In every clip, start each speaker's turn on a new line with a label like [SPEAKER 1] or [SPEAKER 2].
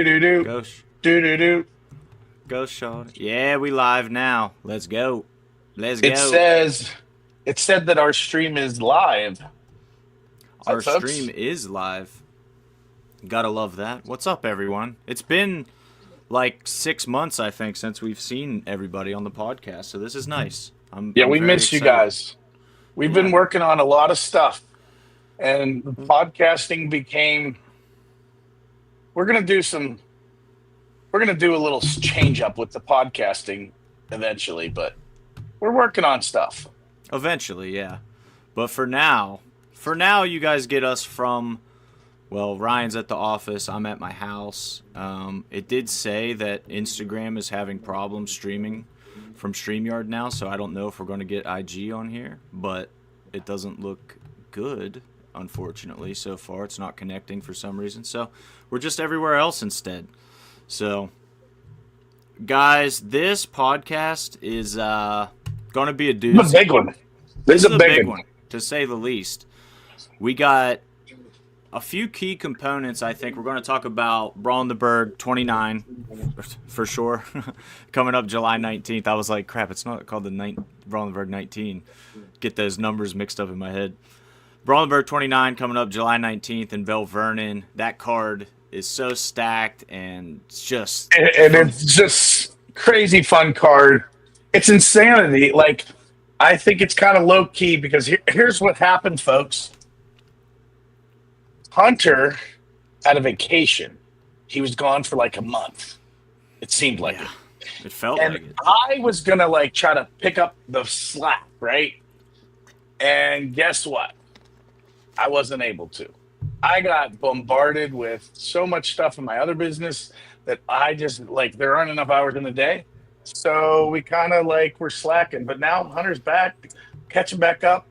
[SPEAKER 1] Do-do-do.
[SPEAKER 2] Go,
[SPEAKER 1] Do-do-do.
[SPEAKER 2] go, Sean. Yeah, we live now. Let's go. Let's
[SPEAKER 1] It
[SPEAKER 2] go.
[SPEAKER 1] says it said that our stream is live. Hi,
[SPEAKER 2] Our stream
[SPEAKER 1] folks.
[SPEAKER 2] is live. Gotta love that. What's up, everyone? It's been like 6 months, I think, since we've seen everybody on the podcast, so this is nice. I'm
[SPEAKER 1] Yeah,
[SPEAKER 2] I'm
[SPEAKER 1] we
[SPEAKER 2] very
[SPEAKER 1] missed you
[SPEAKER 2] excited.
[SPEAKER 1] guys. We've been
[SPEAKER 2] Yeah.
[SPEAKER 1] working on a lot of stuff, and podcasting became. We're gonna do some. We're gonna do a little change up with the podcasting eventually, but we're working on stuff.
[SPEAKER 2] Eventually, yeah. But for now, you guys get us from. Well, Ryan's at the office. I'm at my house. It did say that Instagram is having problems streaming from StreamYard now, so I don't know if we're going to get IG on here, but it doesn't look good, unfortunately, so far. It's not connecting for some reason, so we're just everywhere else instead. So, guys, this podcast is going to be a
[SPEAKER 1] This is a big
[SPEAKER 2] doozy.
[SPEAKER 1] one. This
[SPEAKER 2] This
[SPEAKER 1] is
[SPEAKER 2] is
[SPEAKER 1] a
[SPEAKER 2] a
[SPEAKER 1] big
[SPEAKER 2] big
[SPEAKER 1] one.
[SPEAKER 2] one, to say the least. We got a few key components. I think we're going to talk about Brawl in the Burgh 29 for sure. Coming up July 19th. I was like, crap, it's not called the Brawl in the Burgh 19. Get those numbers mixed up in my head. Brawl in the Burgh 29 coming up July 19th in Bell Vernon. That card is so stacked and it's just
[SPEAKER 1] And
[SPEAKER 2] from.
[SPEAKER 1] it's just crazy fun card. It's insanity. Like, I think it's kind of low key because here's what happened, folks. Hunter had a vacation. He was gone for like a month. It seemed like
[SPEAKER 2] Yeah,
[SPEAKER 1] it.
[SPEAKER 2] it felt
[SPEAKER 1] And
[SPEAKER 2] like it.
[SPEAKER 1] I was gonna like try to pick up the slack, right? And guess what? I wasn't able to. I got bombarded with so much stuff in my other business that I just like there aren't enough hours in the day. So we kind of like we're slacking. But now Hunter's back, catching back up,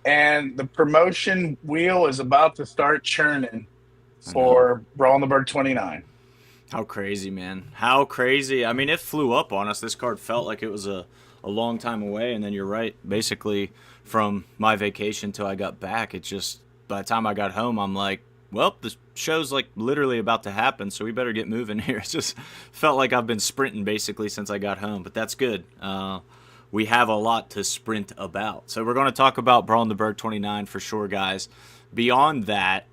[SPEAKER 1] and the promotion wheel is about to start churning
[SPEAKER 2] I know.
[SPEAKER 1] for Brawl in the Burgh 29.
[SPEAKER 2] How crazy, man. How crazy. I mean, it flew up on us. This card felt like it was a long time away. And then you're right. Basically, from my vacation till I got back, it just, by the time I got home, I'm like, well, the show's like literally about to happen. So we better get moving here. It just felt like I've been sprinting basically since I got home. But that's good. We have a lot to sprint about. So we're going to talk about Brawl in the Burgh 29 for sure, guys. Beyond that,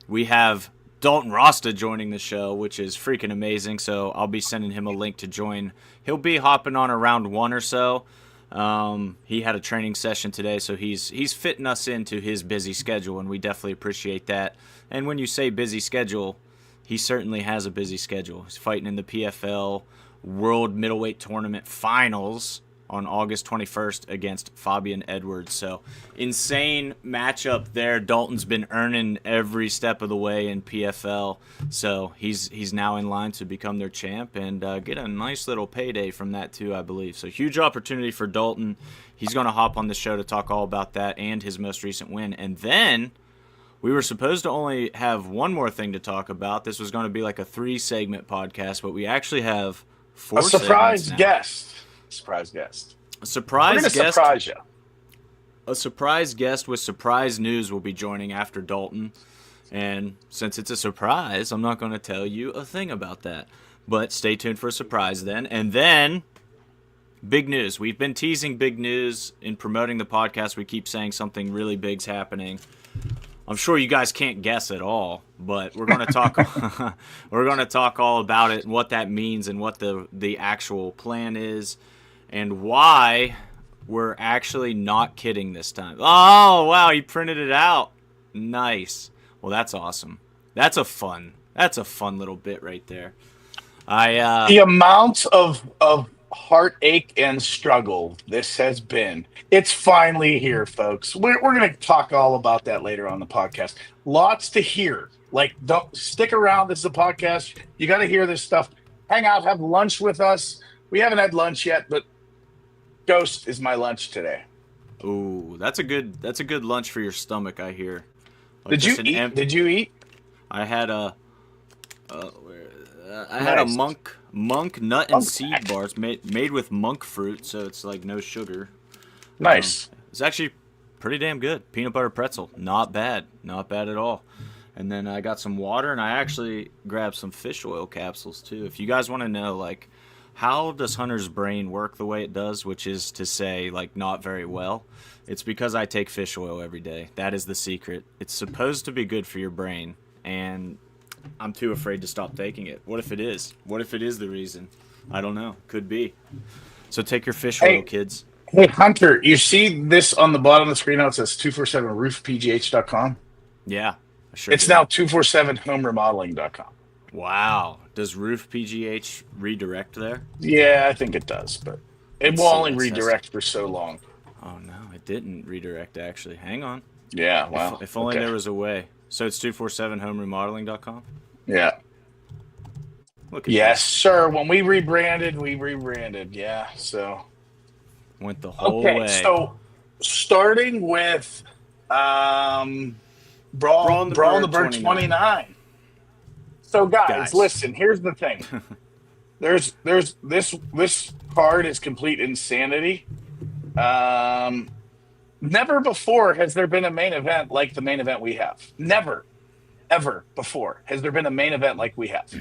[SPEAKER 2] we have Dalton Rosta joining the show, which is freaking amazing. So I'll be sending him a link to join. He'll be hopping on around 1 or so. He had a training session today, so he's fitting us into his busy schedule, and we definitely appreciate that. And when you say busy schedule, he certainly has a busy schedule. He's fighting in the PFL World Middleweight Tournament Finals on August 21st against Fabian Edwards. So insane matchup there. Dalton's been earning every step of the way in PFL. So he's now in line to become their champ and get a nice little payday from that too, I believe. So huge opportunity for Dalton. He's going to hop on the show to talk all about that and his most recent win. And then we were supposed to only have one more thing to talk about. This was going to be like a 3-segment podcast, but we actually have
[SPEAKER 1] A
[SPEAKER 2] 4 segments
[SPEAKER 1] surprise
[SPEAKER 2] now.
[SPEAKER 1] guest. Surprise guest.
[SPEAKER 2] A
[SPEAKER 1] We're
[SPEAKER 2] surprise
[SPEAKER 1] gonna
[SPEAKER 2] guest.
[SPEAKER 1] surprise you.
[SPEAKER 2] A surprise guest with surprise news will be joining after Dalton. And since it's a surprise, I'm not going to tell you a thing about that. But stay tuned for a surprise then. And then, big news. We've been teasing big news in promoting the podcast. We keep saying something really big's happening. I'm sure you guys can't guess at all, but we're going to talk. We're going to talk all about it and what that means and what the actual plan is and why we're actually not kidding this time. Oh wow, he printed it out. Nice. Well, that's awesome. That's a fun little bit right there. I
[SPEAKER 1] The amount of heartache and struggle this has been. It's finally here, folks. We're going to talk all about that later on the podcast. Lots to hear. Like, don't stick around. This is a podcast. You got to hear this stuff. Hang out, have lunch with us. We haven't had lunch yet, but Ghost is my lunch today.
[SPEAKER 2] ooh, that's a good lunch for your stomach, I hear. Like
[SPEAKER 1] Did you
[SPEAKER 2] just an
[SPEAKER 1] eat? Did you eat?
[SPEAKER 2] I had I had a
[SPEAKER 1] Nice.
[SPEAKER 2] monk nut and
[SPEAKER 1] Okay.
[SPEAKER 2] seed bars made with monk fruit, so it's like no sugar.
[SPEAKER 1] Nice.
[SPEAKER 2] It's actually pretty damn good. Peanut butter pretzel, not bad at all. And then I got some water, and I actually grabbed some fish oil capsules too. If you guys want to know, like, how does Hunter's brain work the way it does, which is to say, like, not very well, it's because I take fish oil every day. That is the secret. It's supposed to be good for your brain, and I'm too afraid to stop taking it. What if it is? What if it is the reason? I don't know. Could be. So take your fish oil, kids.
[SPEAKER 1] Hey, Hunter, you see this on the bottom of the screen now? It says 247roofpgh.com.
[SPEAKER 2] Yeah. Sure
[SPEAKER 1] it's now 247homeremodeling.com.
[SPEAKER 2] Wow. Does Roof PGH redirect there?
[SPEAKER 1] Yeah, I think it does, but it will only redirect for so long.
[SPEAKER 2] Oh, no, it didn't redirect, actually. Hang on.
[SPEAKER 1] Yeah, wow.
[SPEAKER 2] If only there was a way. So it's 247homeremodeling.com?
[SPEAKER 1] Yeah.
[SPEAKER 2] Look at
[SPEAKER 1] yes, sir. When we rebranded. Yeah, so.
[SPEAKER 2] Went the whole way.
[SPEAKER 1] Okay, so starting with Brawl in the Burgh 29. So guys, listen, here's the thing. There's this card is complete insanity. Never before has there been a main event like the main event we have. Never, ever before has there been a main event like we have.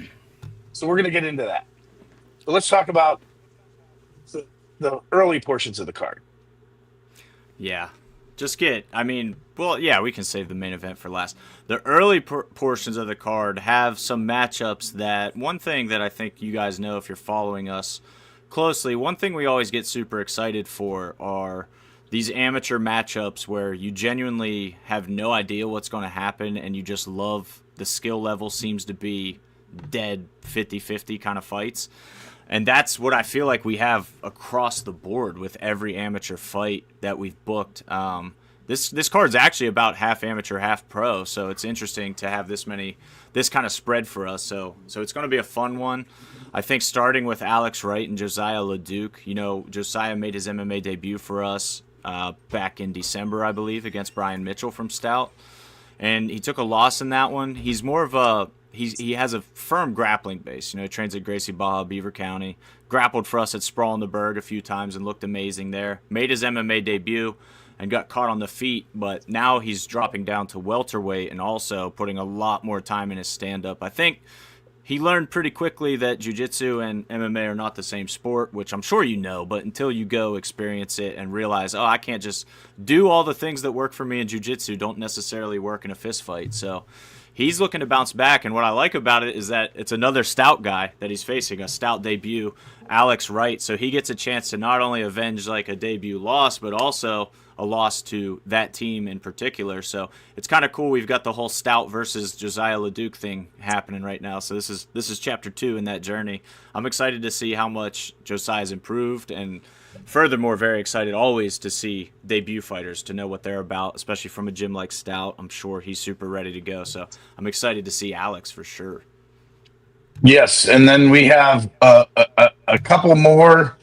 [SPEAKER 1] So we're gonna get into that. So let's talk about the early portions of the card.
[SPEAKER 2] Yeah. We can save the main event for last. The early portions of the card have some matchups that, one thing that I think you guys know if you're following us closely, one thing we always get super excited for are these amateur matchups where you genuinely have no idea what's going to happen and you just love the skill level seems to be dead 50-50 kind of fights. And that's what I feel like we have across the board with every amateur fight that we've booked. This card's actually about half amateur, half pro, so it's interesting to have this kind of spread for us. So it's going to be a fun one. I think starting with Alex Wright and Josiah LeDuc. You know, Josiah made his MMA debut for us back in December, I believe, against Brian Mitchell from Stout, and he took a loss in that one. He's more of a he has a firm grappling base. You know, he trains at Gracie Barra, Beaver County. Grappled for us at Sprawl in the Burgh a few times and looked amazing there. Made his MMA debut and got caught on the feet, but now he's dropping down to welterweight and also putting a lot more time in his stand-up. I think he learned pretty quickly that jiu-jitsu and MMA are not the same sport, which I'm sure you know, but until you go experience it and realize, oh, I can't just do all the things that work for me in jiu-jitsu don't necessarily work in a fist fight. So he's looking to bounce back, and what I like about it is that it's another Stout guy that he's facing, a Stout debut, Alex Wright. So he gets a chance to not only avenge like a debut loss, but also a loss to that team in particular. So it's kind of cool. We've got the whole Stout versus Josiah LeDuc thing happening right now. So this is chapter 2 in that journey. I'm excited to see how much Josiah's improved, and furthermore, very excited always to see debut fighters, to know what they're about, especially from a gym like Stout. I'm sure he's super ready to go. So I'm excited to see Alex for sure.
[SPEAKER 1] Yes, and then we have a couple more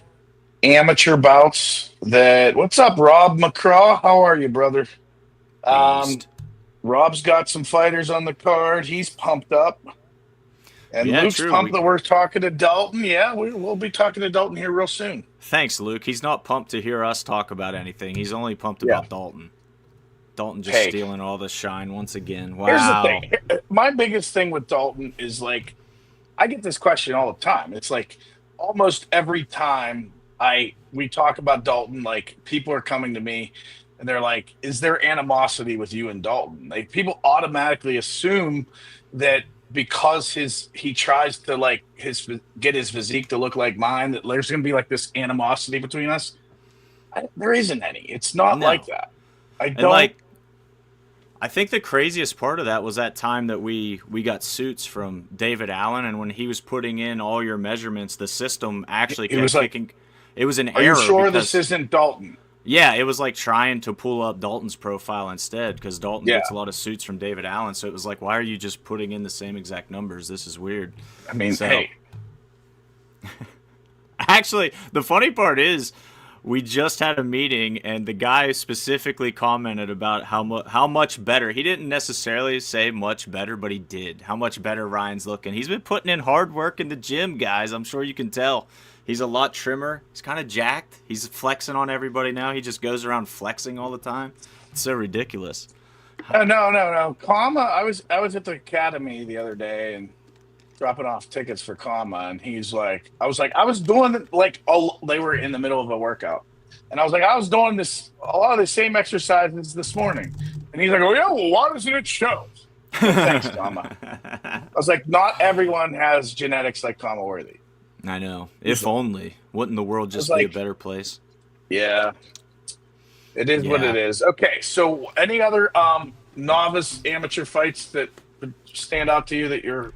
[SPEAKER 1] amateur bouts. What's up, Rob McCraw? How are you, brother? Rob's got some fighters on the card. He's pumped up. And Luke's pumped that we're talking to Dalton. Yeah, we'll be talking to Dalton here real soon.
[SPEAKER 2] Thanks, Luke. He's not pumped to hear us talk about anything. He's only pumped about Dalton. Dalton just stealing all the shine once again. Wow.
[SPEAKER 1] Here's the thing. My biggest thing with Dalton is, like, I get this question all the time. It's like almost every time we talk about Dalton, like, people are coming to me and they're like, is there animosity with you and Dalton? Like, people automatically assume that because he tries to, like, get his physique to look like mine, that there's going to be like this animosity between us. There isn't any. It's not like that.
[SPEAKER 2] I think the craziest part of that was that time that we got suits from David Allen, and when he was putting in all your measurements, the system actually kept kicking. It was an error.
[SPEAKER 1] Are you sure this isn't Dalton?
[SPEAKER 2] Yeah, it was like trying to pull up Dalton's profile instead, because Dalton gets a lot of suits from David Allen. So it was like, why are you just putting in the same exact numbers? This is weird.
[SPEAKER 1] I mean, hey.
[SPEAKER 2] Actually, the funny part is, we just had a meeting, and the guy specifically commented about how much better. He didn't necessarily say much better, but he did. How much better Ryan's looking. He's been putting in hard work in the gym, guys. I'm sure you can tell. He's a lot trimmer. He's kind of jacked. He's flexing on everybody now. He just goes around flexing all the time. It's so ridiculous.
[SPEAKER 1] No. Comma. I was at the academy the other day and dropping off tickets for Comma, and he's like, I was doing like, they were in the middle of a workout, and I was like, I was doing a lot of the same exercises this morning, and he's like, oh yeah, well, why doesn't it show? Well, thanks, Comma. I was like, not everyone has genetics like Comma Worthy.
[SPEAKER 2] I know. If only. Wouldn't the world just
[SPEAKER 1] like,
[SPEAKER 2] be a better place?
[SPEAKER 1] Yeah. It is what it is. Okay, so any other novice amateur fights that would stand out to you that you're?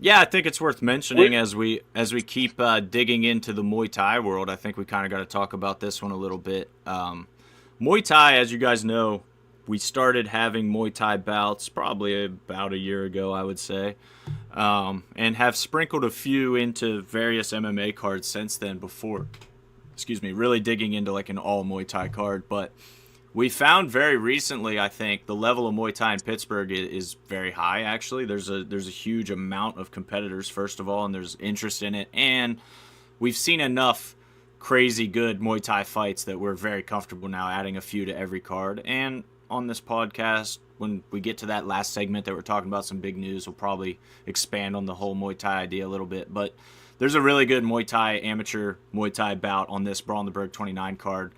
[SPEAKER 2] Yeah, I think it's worth mentioning as we keep digging into the Muay Thai world. I think we kind of got to talk about this one a little bit. Muay Thai, as you guys know, we started having Muay Thai bouts probably about a year ago, I would say, and have sprinkled a few into various MMA cards since then before, really digging into like an all Muay Thai card. But we found very recently, I think, the level of Muay Thai in Pittsburgh is very high, actually. There's a huge amount of competitors, first of all, and there's interest in it. And we've seen enough crazy good Muay Thai fights that we're very comfortable now adding a few to every card. And on this podcast, when we get to that last segment that we're talking about some big news, we'll probably expand on the whole Muay Thai idea a little bit. But there's a really good Muay Thai, amateur Muay Thai bout on this Brawl in the Burgh 29 card.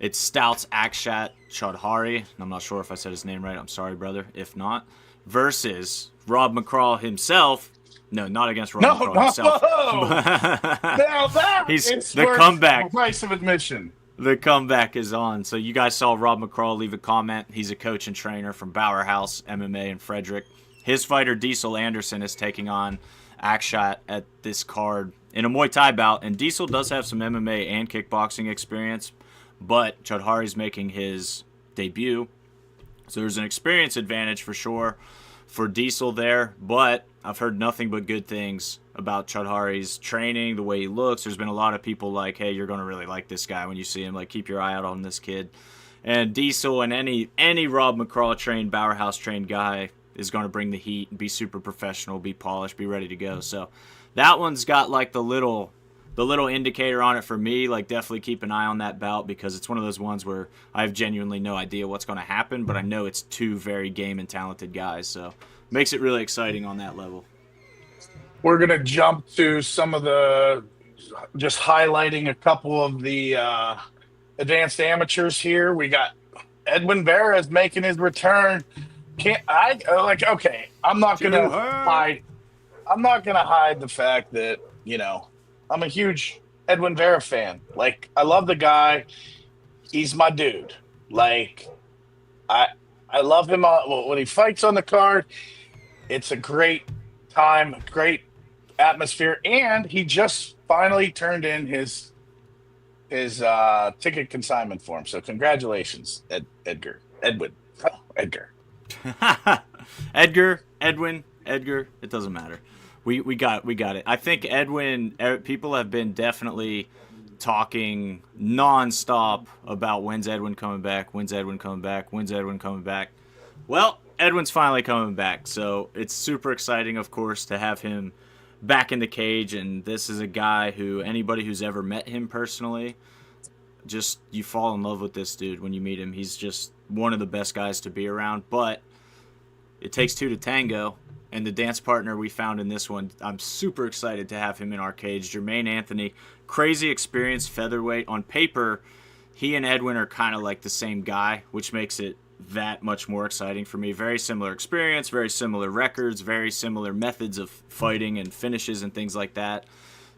[SPEAKER 2] It's Stouts Akshat Chaudhary, I'm not sure if I said his name right, I'm sorry, brother, if not, versus Rob McCraw himself. No, not against Rob McCraw himself.
[SPEAKER 1] Now that is the comeback. Price of admission.
[SPEAKER 2] The comeback is on. So you guys saw Rob McCraw leave a comment. He's a coach and trainer from Bauer House MMA in Frederick. His fighter Diesel Anderson is taking on Akshat at this card in a Muay Thai bout, and Diesel does have some MMA and kickboxing experience, but Chaudhary's making his debut, so there's an experience advantage for sure for Diesel there. But I've heard nothing but good things about Chaudhary's training, the way he looks. There's been a lot of people like, hey, you're going to really like this guy when you see him. Like, keep your eye out on this kid. And Diesel and any Rob McCraw trained, Bauer House trained guy is going to bring the heat, be super professional, be polished, be ready to go. So that one's got like the little indicator on it for me. Like, definitely keep an eye on that bout, because it's one of those ones where I have genuinely no idea what's going to happen, but I know it's two very game and talented guys. So makes it really exciting on that level.
[SPEAKER 1] We're going to jump to some of the, just highlighting a couple of the advanced amateurs here. We got Edwin Veras making his return. Okay, I'm not going to hide the fact that, I'm a huge Edwin Vera fan. Like, I love the guy. He's my dude. Like, I love him when he fights on the card. It's a great time, great atmosphere, and he just finally turned in his ticket consignment form. So congratulations, Edgar. Edwin.
[SPEAKER 2] Edgar, it doesn't matter. We got it. I think Edwin, people have been definitely talking nonstop about when's Edwin coming back. Well, Edwin's finally coming back, so it's super exciting, of course, to have him back in the cage. And this is a guy who, anybody who's ever met him personally, just, you fall in love with this dude when you meet him. He's just one of the best guys to be around, but it takes two to tango. And the dance partner we found in this one, I'm super excited to have him in our cage. Jermaine Anthony, crazy experienced featherweight. On paper, he and Edwin are kind of like the same guy, which makes it that much more exciting for me. Very similar experience, very similar records, very similar methods of fighting and finishes and things like that.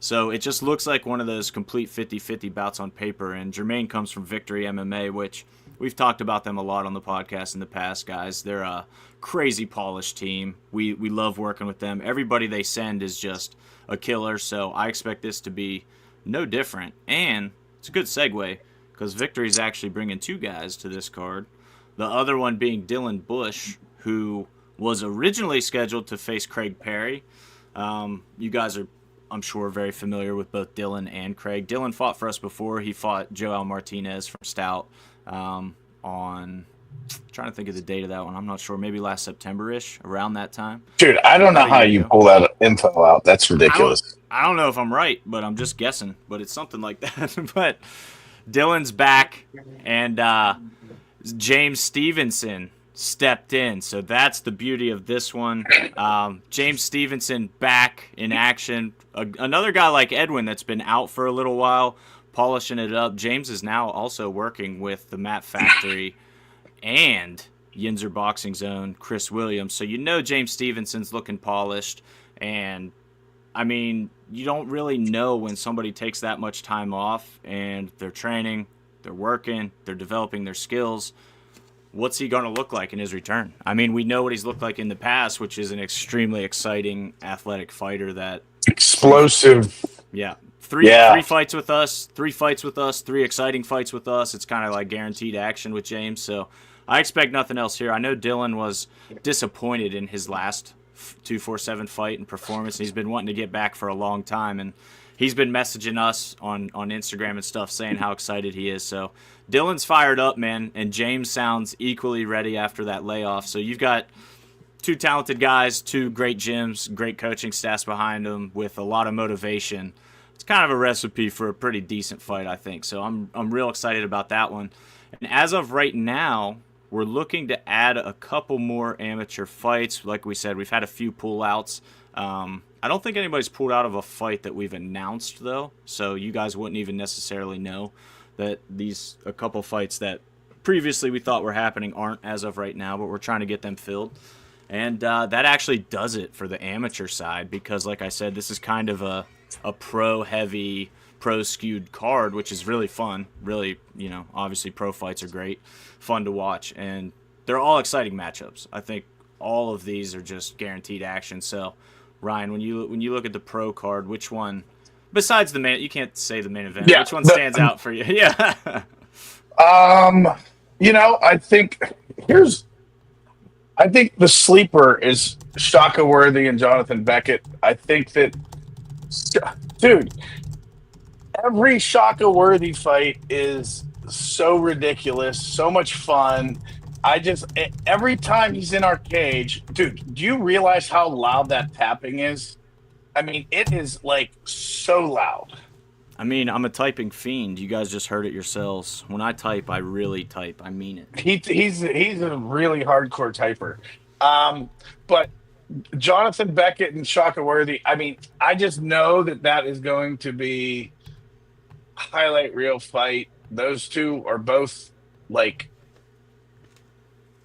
[SPEAKER 2] So it just looks like one of those complete 50-50 bouts on paper. And Jermaine comes from Victory MMA, which we've talked about them a lot on the podcast in the past, guys. They're a crazy polished team. We love working with them. Everybody they send is just a killer, so I expect this to be no different. And it's a good segue, because Victory's actually bringing two guys to this card. The other one being Dylan Bush, who was originally scheduled to face Craig Perry. You guys are, I'm sure, very familiar with both Dylan and Craig. Dylan fought for us before. He fought Joel Martinez from Stout on, I'm trying to think of the date of that one. I'm not sure. Maybe last September-ish, around that time.
[SPEAKER 1] Dude, I don't know how you pull that info out. That's ridiculous.
[SPEAKER 2] I don't know if I'm right, but I'm just guessing. But it's something like that. But Dylan's back, and James Stevenson stepped in. So that's the beauty of this one. James Stevenson back in action. Another guy like Edwin that's been out for a little while, polishing it up. James is now also working with the Mat Factory and Yinzer Boxing Zone, Chris Williams. So you know James Stevenson's looking polished. And, I mean, you don't really know when somebody takes that much time off and they're training, they're working, they're developing their skills. What's he going to look like in his return? I mean, we know what he's looked like in the past, which is an extremely exciting, athletic fighter that...
[SPEAKER 1] Explosive.
[SPEAKER 2] Yeah. Three fights with us, 3 exciting fights with us. It's kind of like guaranteed action with James, so I expect nothing else here. I know Dylan was disappointed in his last 247 fight and performance. He's been wanting to get back for a long time, and he's been messaging us on Instagram and stuff saying how excited he is. So Dylan's fired up, man, and James sounds equally ready after that layoff. So you've got 2 talented guys, 2 great gyms, great coaching staffs behind them with a lot of motivation. It's kind of a recipe for a pretty decent fight, I think. So I'm real excited about that one. And as of right now, we're looking to add a couple more amateur fights. Like we said, we've had a few pullouts. I don't think anybody's pulled out of a fight that we've announced, though. So you guys wouldn't even necessarily know that a couple fights that previously we thought were happening aren't as of right now, but we're trying to get them filled. And that actually does it for the amateur side because, like I said, this is kind of a pro-heavy, pro-skewed card, which is really fun. Really, obviously pro fights are great, fun to watch, and they're all exciting matchups. I think all of these are just guaranteed action. So, Ryan, when you look at the pro card, which one, besides the main, you can't say the main event, which one stands out for you? Yeah.
[SPEAKER 1] I think the sleeper is Shaka Worthy and Jonathan Beckett. I think that, dude, every Shaka Worthy fight is so ridiculous, so much fun. Every time he's in our cage, dude, do you realize how loud that tapping is? I mean, it is like so loud.
[SPEAKER 2] I mean, I'm a typing fiend. You guys just heard it yourselves. When I type, I really type. I mean it.
[SPEAKER 1] He's a really hardcore typer. But Jonathan Beckett and Shaka Worthy, I mean, I just know that is going to be a highlight reel fight. Those two are both like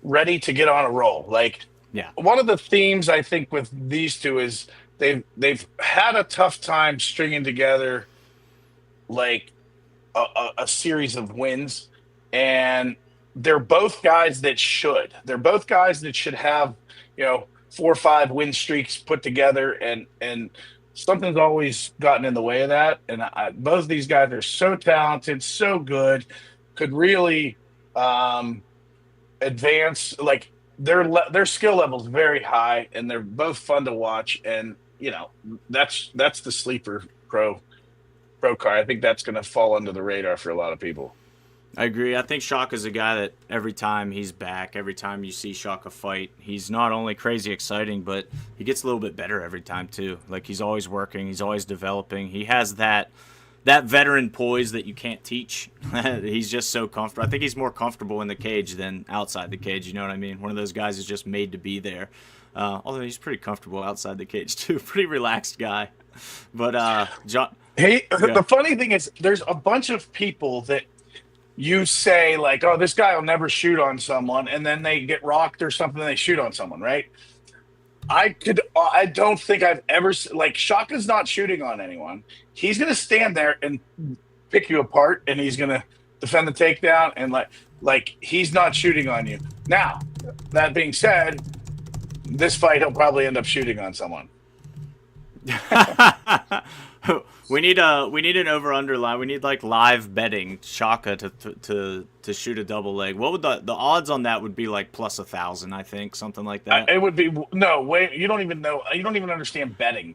[SPEAKER 1] ready to get on a roll. Like,
[SPEAKER 2] yeah.
[SPEAKER 1] One of the themes I think with these two is they've had a tough time stringing together like a series of wins, and they're both guys that should. They're both guys that should have 4 or 5 win streaks put together, and something's always gotten in the way of that. And both of these guys are so talented, so good, could really advance. Like their skill level is very high, and they're both fun to watch. And that's the sleeper pro card. I think that's going to fall under the radar for a lot of people.
[SPEAKER 2] I agree. I think Shaka's a guy that every time he's back, every time you see Shaka fight, he's not only crazy exciting, but he gets a little bit better every time too. Like he's always working, he's always developing. He has that veteran poise that you can't teach. He's just so comfortable. I think he's more comfortable in the cage than outside the cage. You know what I mean? One of those guys is just made to be there. Although he's pretty comfortable outside the cage too. Pretty relaxed guy. But John.
[SPEAKER 1] Hey, the funny thing is, there's a bunch of people that you say like, "Oh, this guy will never shoot on someone," and then they get rocked or something, and they shoot on someone, right? I don't think I've ever like Shaka's not shooting on anyone. He's gonna stand there and pick you apart, and he's gonna defend the takedown, and like he's not shooting on you. Now, that being said, this fight he'll probably end up shooting on someone.
[SPEAKER 2] We need an over-under line. We need like live betting Shaka to shoot a double leg. What would the odds on that would be like plus 1,000, I think, something like that.
[SPEAKER 1] It would be no way. You don't even know. You don't even understand betting,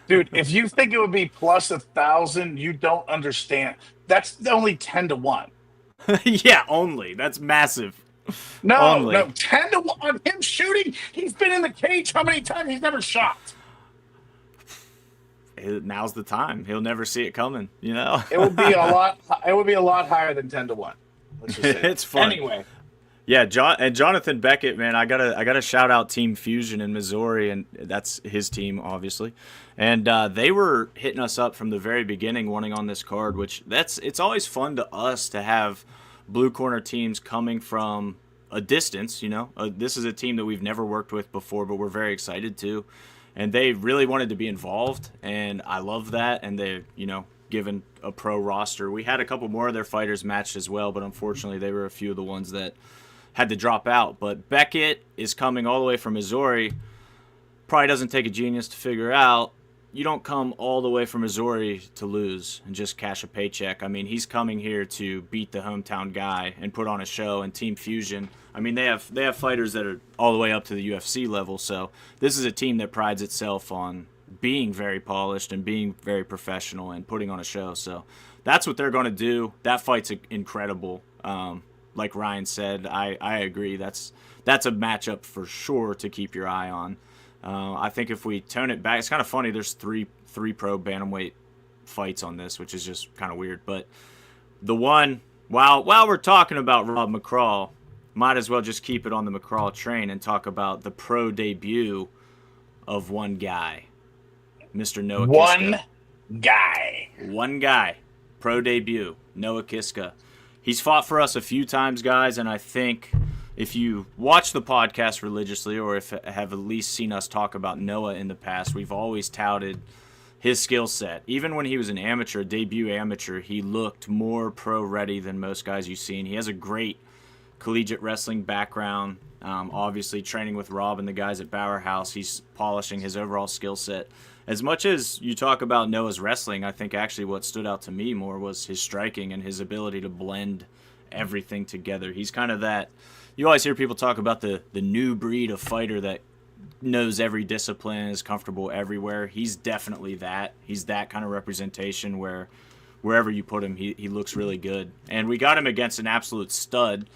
[SPEAKER 1] dude. If you think it would be plus 1,000, you don't understand. That's only 10 to 1.
[SPEAKER 2] Yeah, only. That's massive.
[SPEAKER 1] No, 10 to 1 on him shooting. He's been in the cage how many times? He's never shot.
[SPEAKER 2] Now's the time. He'll never see it coming. It
[SPEAKER 1] would be a lot. It would be a lot higher than 10 to 1. Let's just say.
[SPEAKER 2] It's fun.
[SPEAKER 1] Anyway,
[SPEAKER 2] Yeah, and Jonathan Beckett, man, I gotta shout out Team Fusion in Missouri, and that's his team, obviously. And they were hitting us up from the very beginning, wanting on this card. Which it's always fun to us to have blue corner teams coming from a distance. This is a team that we've never worked with before, but we're very excited to. And they really wanted to be involved, and I love that. And they, given a pro roster, we had a couple more of their fighters matched as well, but unfortunately, they were a few of the ones that had to drop out. But Beckett is coming all the way from Missouri. Probably doesn't take a genius to figure out you don't come all the way from Missouri to lose and just cash a paycheck. I mean, he's coming here to beat the hometown guy and put on a show. And Team Fusion, I mean, they have fighters that are all the way up to the UFC level. So this is a team that prides itself on being very polished and being very professional and putting on a show. So that's what they're going to do. That fight's incredible. Like Ryan said, I agree. That's a matchup for sure to keep your eye on. I think if we tone it back, it's kind of funny. There's three pro bantamweight fights on this, which is just kind of weird. But the one, while we're talking about Rob McCraw, might as well just keep it on the McCraw train and talk about the pro debut of one guy, Mr. Noah Kiska. One guy. Pro debut, Noah Kiska. He's fought for us a few times, guys, and I think if you watch the podcast religiously or if have at least seen us talk about Noah in the past, we've always touted his skill set. Even when he was an amateur, debut amateur, he looked more pro-ready than most guys you've seen. He has a great collegiate wrestling background. Obviously, training with Rob and the guys at Bauer House, he's polishing his overall skill set. As much as you talk about Noah's wrestling, I think actually what stood out to me more was his striking and his ability to blend everything together. He's kind of that. You always hear people talk about the new breed of fighter that knows every discipline, is comfortable everywhere. He's definitely that. He's that kind of representation where wherever you put him, he looks really good. And we got him against an absolute stud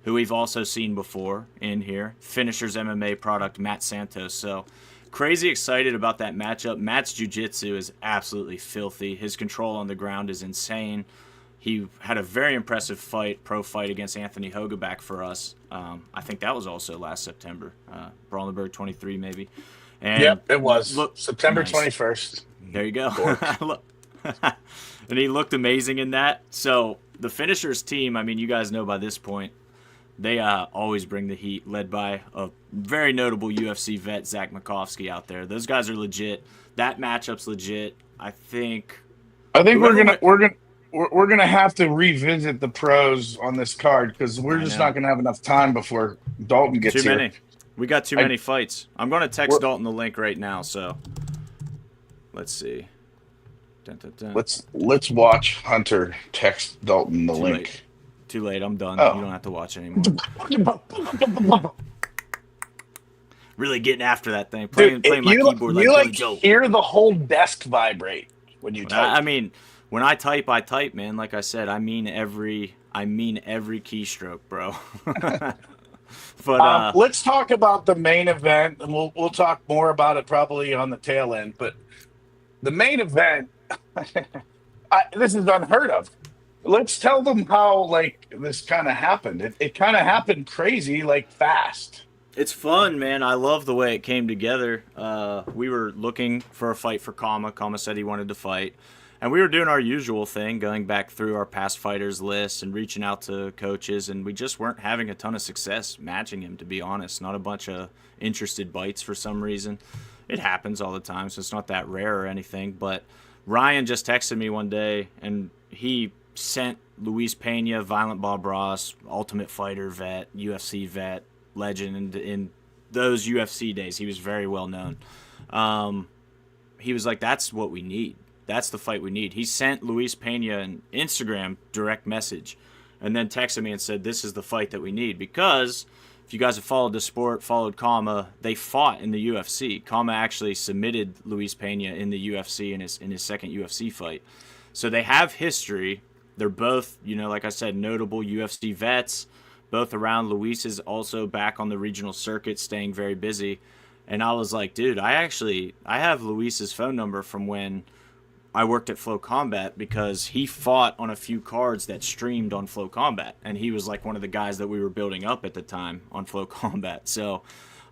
[SPEAKER 2] who we've also seen before in here, Finishers MMA product, Matt Santos. So crazy excited about that matchup. Matt's jiu-jitsu is absolutely filthy. His control on the ground is insane. He had a very impressive pro fight against Anthony Hogeback for us. I think that was also last September. Brawl in Burgh 23 maybe. And
[SPEAKER 1] yep, it was. September 21st.
[SPEAKER 2] There you go. And he looked amazing in that. So the Finishers team, I mean, you guys know by this point, they always bring the heat, led by a very notable UFC vet, Zach Makovsky, out there. Those guys are legit. That matchup's legit. I think
[SPEAKER 1] we're gonna have to revisit the pros on this card because we're just not gonna have enough time before Dalton gets
[SPEAKER 2] here.
[SPEAKER 1] Too
[SPEAKER 2] many. We got too many fights. I'm gonna text Dalton the link right now. So let's see. Dun, dun, dun.
[SPEAKER 1] Let's watch Hunter text Dalton the link.
[SPEAKER 2] Too late. I'm done. You don't have to watch anymore. Really getting after that thing. Playing my keyboard like Billy Joe.
[SPEAKER 1] Hear the whole desk vibrate when you type.
[SPEAKER 2] I mean, when I type, man. Like I said, I mean every keystroke, bro. But
[SPEAKER 1] let's talk about the main event, and we'll talk more about it probably on the tail end. But the main event, this is unheard of. Let's tell them how this kind of happened. It kind of happened crazy, fast.
[SPEAKER 2] It's fun, man. I love the way it came together. We were looking for a fight for Kama. Kama said he wanted to fight. And we were doing our usual thing, going back through our past fighters list and reaching out to coaches, and we just weren't having a ton of success matching him, to be honest. Not a bunch of interested bites for some reason. It happens all the time, so it's not that rare or anything. But Ryan just texted me one day, and he sent Luis Pena, Violent Bob Ross, Ultimate Fighter vet, UFC vet, legend in those UFC days. He was very well known. He was like, that's what we need. That's the fight we need. He sent Luis Pena an Instagram direct message and then texted me and said, this is the fight that we need. Because if you guys have followed the sport, followed Kama, they fought in the UFC. Kama actually submitted Luis Pena in the UFC in his second UFC fight. So they have history. They're both, like I said, notable UFC vets, both around. Luis is also back on the regional circuit, staying very busy. And I was like, dude, I have Luis's phone number from when I worked at Flow Combat because he fought on a few cards that streamed on Flow Combat, and he was like one of the guys that we were building up at the time on Flow Combat. So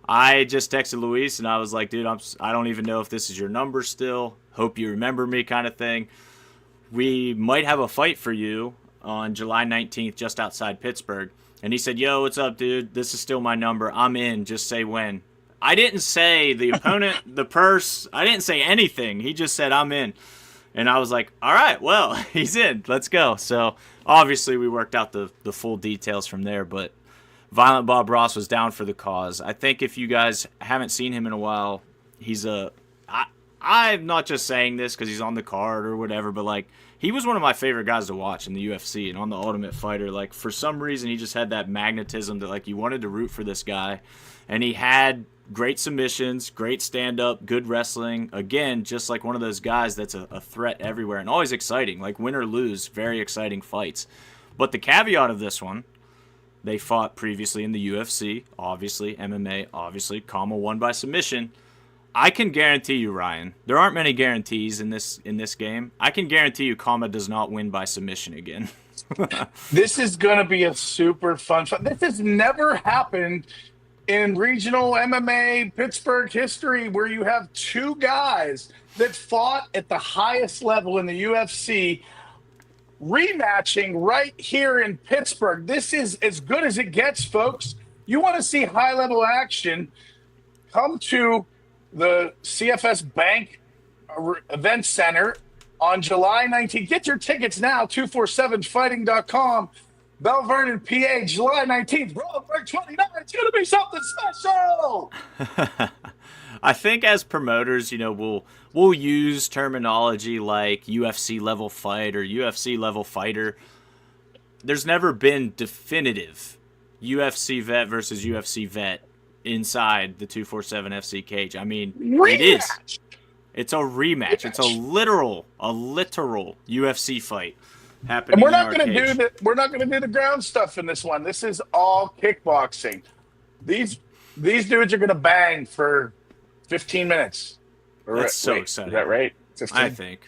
[SPEAKER 2] I just texted Luis and I was like, dude, I don't even know if this is your number still. Hope you remember me, kind of thing. We might have a fight for you on July 19th just outside Pittsburgh. And he said, yo, what's up, dude? This is still my number. I'm in. Just say when. I didn't say the opponent, the purse. I didn't say anything. He just said, I'm in. And I was like, all right, well, he's in. Let's go. So obviously we worked out the full details from there. But Violent Bob Ross was down for the cause. I think if you guys haven't seen him in a while, he's I'm not just saying this because he's on the card or whatever, but like he was one of my favorite guys to watch in the UFC and on the Ultimate Fighter. Like for some reason, he just had that magnetism that like you wanted to root for this guy, and he had great submissions, great stand-up, good wrestling. Again, just like one of those guys that's a threat everywhere and always exciting. Like win or lose, very exciting fights. But the caveat of this one, they fought previously in the UFC, obviously MMA, obviously. Kama won by submission. I can guarantee you, Ryan, there aren't many guarantees in this game. I can guarantee you Kama does not win by submission again.
[SPEAKER 1] This is going to be a super fun fight. This has never happened in regional MMA Pittsburgh history where you have two guys that fought at the highest level in the UFC rematching right here in Pittsburgh. This is as good as it gets, folks. You want to see high-level action, come to the CFS Bank Event Center on July 19th. Get your tickets now, 247fighting.com. Belle Vernon, PA, July 19th. Brawl, Burgh 29. It's going to be something special.
[SPEAKER 2] I think as promoters, we'll use terminology like UFC level fight or UFC level fighter. There's never been definitive UFC vet versus UFC vet inside the 247 FC cage. I mean,
[SPEAKER 1] Rematch.
[SPEAKER 2] It is. It's a rematch. It's a literal UFC fight happening.
[SPEAKER 1] And we're not going to do the ground stuff in this one. This is all kickboxing. These dudes are going to bang for 15 minutes.
[SPEAKER 2] That's so exciting.
[SPEAKER 1] Is that right? 15?
[SPEAKER 2] I think.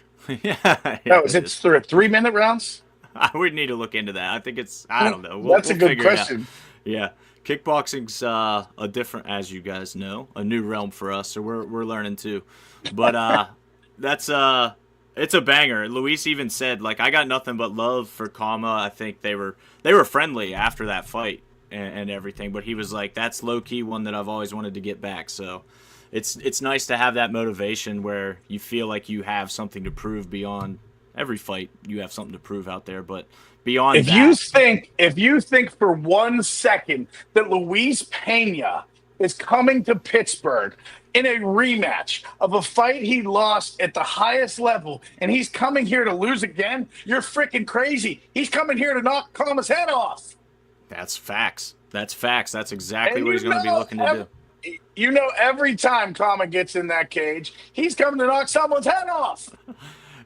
[SPEAKER 2] Yeah.
[SPEAKER 1] No, is it 3-minute rounds?
[SPEAKER 2] I would need to look into that. I think it's. I don't know.
[SPEAKER 1] That's a good question.
[SPEAKER 2] Yeah. Kickboxing's a different, as you guys know, a new realm for us, so we're learning too. But it's a banger. Luis even said, like, I got nothing but love for Kama. I think they were friendly after that fight and everything. But he was like, that's low key one that I've always wanted to get back. So it's nice to have that motivation where you feel like you have something to prove beyond every fight. You have something to prove out there, but beyond
[SPEAKER 1] if you think for 1 second that Luis Pena is coming to Pittsburgh in a rematch of a fight he lost at the highest level, and he's coming here to lose again, you're freaking crazy. He's coming here to knock Kama's head off.
[SPEAKER 2] That's facts. That's exactly what he's going to be looking to do.
[SPEAKER 1] Every time Kama gets in that cage, he's coming to knock someone's head off.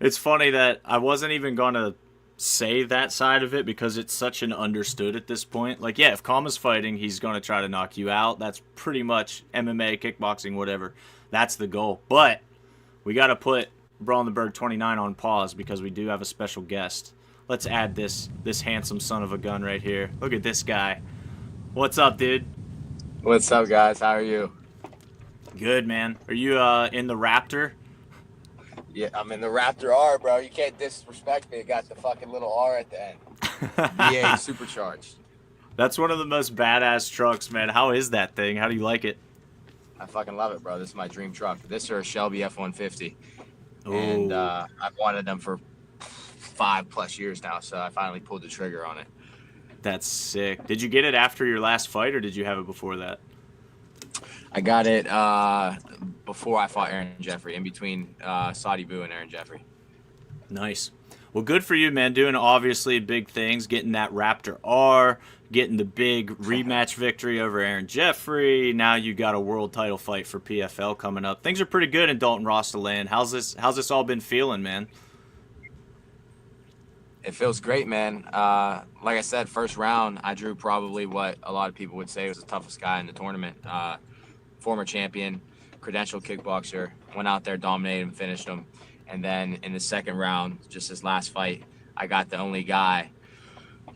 [SPEAKER 2] It's funny that I wasn't even going to say that side of it because it's such an understood at this point. Like, yeah, if Kama's fighting, he's going to try to knock you out. That's pretty much MMA, kickboxing, whatever. That's the goal. But we got to put Brawl in the Burgh 29 on pause because we do have a special guest. Let's add this handsome son of a gun right here. Look at this guy. What's up, dude?
[SPEAKER 3] What's up, guys? How are you?
[SPEAKER 2] Good, man. Are you in the Raptor?
[SPEAKER 3] Yeah, I'm in the Raptor R, bro. You can't disrespect me. It got the fucking little R at the end. VA supercharged.
[SPEAKER 2] That's one of the most badass trucks, man. How is that thing? How do you like it?
[SPEAKER 3] I fucking love it, bro. This is my dream truck. This or a Shelby F-150.
[SPEAKER 2] Ooh.
[SPEAKER 3] And I've wanted them for 5+ years now, so I finally pulled the trigger on it.
[SPEAKER 2] That's sick. Did you get it after your last fight, or did you have it before that?
[SPEAKER 3] I got it before I fought Aaron Jeffrey, in between Saudi Boo and Aaron Jeffrey.
[SPEAKER 2] Nice. Well, good for you, man. Doing obviously big things, getting that Raptor R, getting the big rematch victory over Aaron Jeffrey. Now you got a world title fight for PFL coming up. Things are pretty good in Dalton Rosta land. How's this all been feeling, man?
[SPEAKER 3] It feels great, man. Like I said, first round, I drew probably what a lot of people would say was the toughest guy in the tournament. Former champion, credentialed kickboxer, went out there, dominated and finished him. And then in the second round, just his last fight, I got the only guy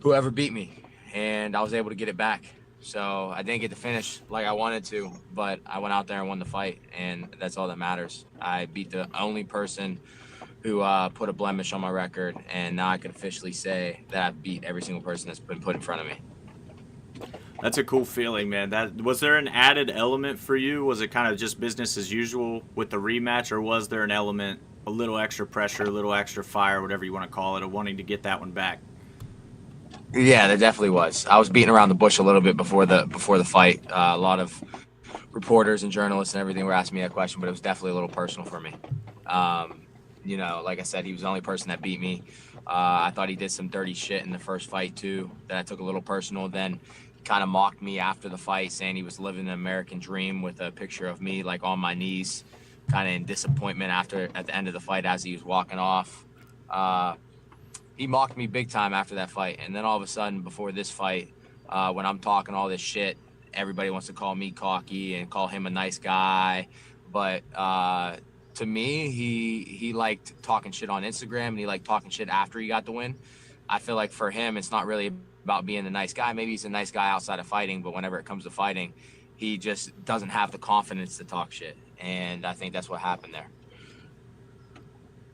[SPEAKER 3] who ever beat me, and I was able to get it back. So I didn't get to finish like I wanted to, but I went out there and won the fight, and that's all that matters. I beat the only person who put a blemish on my record, and now I can officially say that I've beat every single person that's been put in front of me.
[SPEAKER 2] That's a cool feeling, man. Was there an added element for you? Was it kind of just business as usual with the rematch, or was there an element, a little extra pressure, a little extra fire, whatever you want to call it, of wanting to get that one back?
[SPEAKER 3] Yeah, there definitely was. I was beating around the bush a little bit before the fight. A lot of reporters and journalists and everything were asking me that question, but it was definitely a little personal for me. You know, like I said, he was the only person that beat me. I thought he did some dirty shit in the first fight too that I took a little personal. Then kind of mocked me after the fight, saying he was living an American dream with a picture of me like on my knees, kind of in disappointment at the end of the fight as he was walking off. He mocked me big time after that fight. And then all of a sudden, before this fight, when I'm talking all this shit, everybody wants to call me cocky and call him a nice guy. But to me, he liked talking shit on Instagram, and he liked talking shit after he got the win. I feel like for him, it's not really about being the nice guy. Maybe he's a nice guy outside of fighting, but whenever it comes to fighting, he just doesn't have the confidence to talk shit. And I think that's what happened there.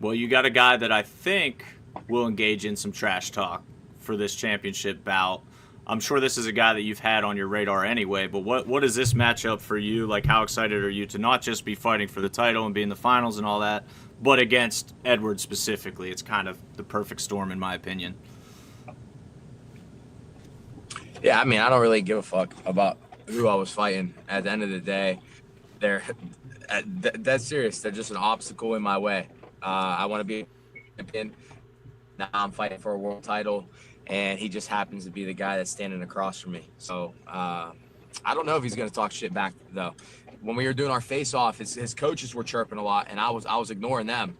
[SPEAKER 2] Well, you got a guy that I think will engage in some trash talk for this championship bout. I'm sure this is a guy that you've had on your radar anyway, but what is this matchup for you? Like, how excited are you to not just be fighting for the title and be in the finals and all that, but against Edward specifically? It's kind of the perfect storm, in my opinion.
[SPEAKER 3] Yeah, I mean, I don't really give a fuck about who I was fighting. At the end of the day, that's serious. They're just an obstacle in my way. I want to be a champion. Now I'm fighting for a world title, and he just happens to be the guy that's standing across from me. So I don't know if he's going to talk shit back, though. When we were doing our face-off, his coaches were chirping a lot, and I was ignoring them.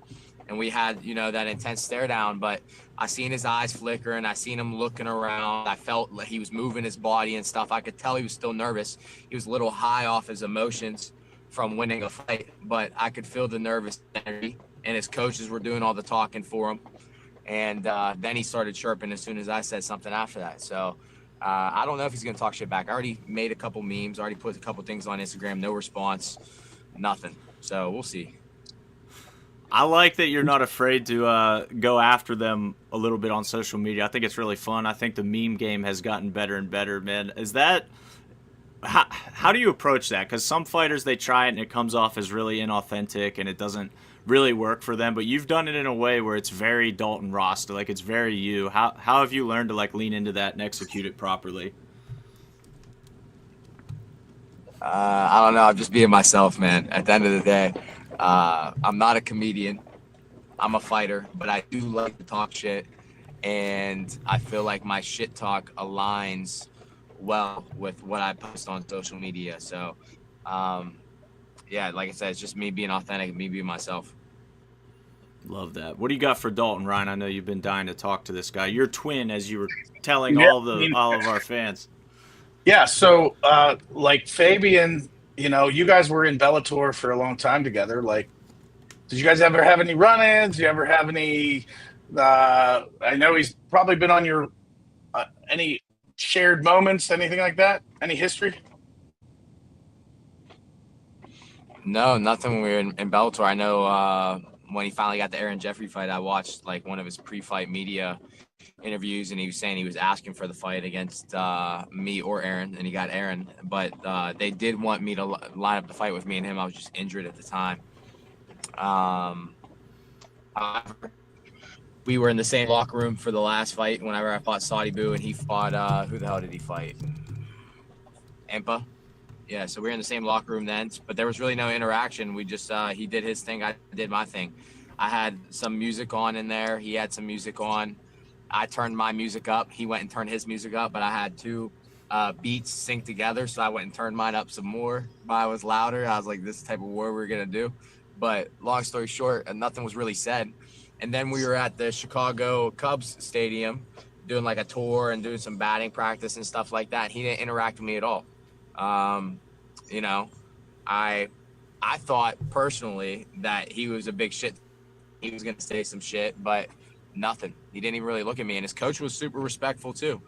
[SPEAKER 3] And we had, you know, that intense stare down, but I seen his eyes flicker, and I seen him looking around. I felt like he was moving his body and stuff. I could tell he was still nervous. He was a little high off his emotions from winning a fight, but I could feel the nervous energy, and his coaches were doing all the talking for him. And then he started chirping as soon as I said something after that. So I don't know if he's going to talk shit back. I already made a couple memes, already put a couple things on Instagram, no response, nothing. So we'll see.
[SPEAKER 2] I like that you're not afraid to go after them a little bit on social media. I think it's really fun. I think the meme game has gotten better and better, man. Is that how do you approach that? Because some fighters, they try it and it comes off as really inauthentic and it doesn't really work for them. But you've done it in a way where it's very Dalton Rosta, like it's very you. How have you learned to like lean into that and execute it properly?
[SPEAKER 3] I don't know. I'm just being myself, man. At the end of the day, I'm not a comedian. I'm a fighter, but I do like to talk shit. And I feel like my shit talk aligns well with what I post on social media. So, yeah, like I said, it's just me being authentic, me being myself.
[SPEAKER 2] Love that. What do you got for Dalton, Ryan? I know you've been dying to talk to this guy. Your twin, as you were telling all of our fans.
[SPEAKER 1] Yeah, so like Fabian, you know, you guys were in Bellator for a long time together. Like, did you guys ever have any run-ins? Do you ever have any? I know he's probably been on your any shared moments, anything like that? Any history?
[SPEAKER 3] No, nothing when we were in Bellator. I know when he finally got the Aaron Jeffrey fight, I watched like one of his pre-fight media interviews, and he was saying he was asking for the fight against me or Aaron, and he got Aaron. But they did want me to line up the fight with me and him. I was just injured at the time. However, we were in the same locker room for the last fight whenever I fought Saudi Boo, and he fought, who the hell did he fight? Impa. Yeah, so we were in the same locker room then, but there was really no interaction. We just, he did his thing, I did my thing. I had some music on in there. He had some music on. I turned my music up. He went and turned his music up, but I had two beats sync together, so I went and turned mine up some more. Mine was louder. I was like, this is the type of war we're going to do. But long story short, nothing was really said. And then we were at the Chicago Cubs stadium doing like a tour and doing some batting practice and stuff like that. He didn't interact with me at all. You know, I thought personally that he was a big shit he was gonna say some shit, but nothing. He didn't even really look at me, and his coach was super respectful too.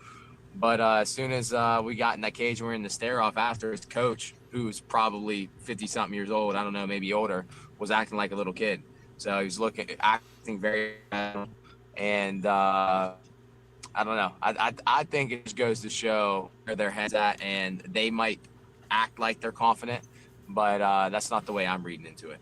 [SPEAKER 3] But as soon as we got in that cage and we were in the stare off after, his coach, who's probably 50-something years old, I don't know, maybe older, was acting like a little kid. So he was acting very and I don't know. I think it just goes to show where their heads at, and they might act like they're confident, but that's not the way I'm reading into it.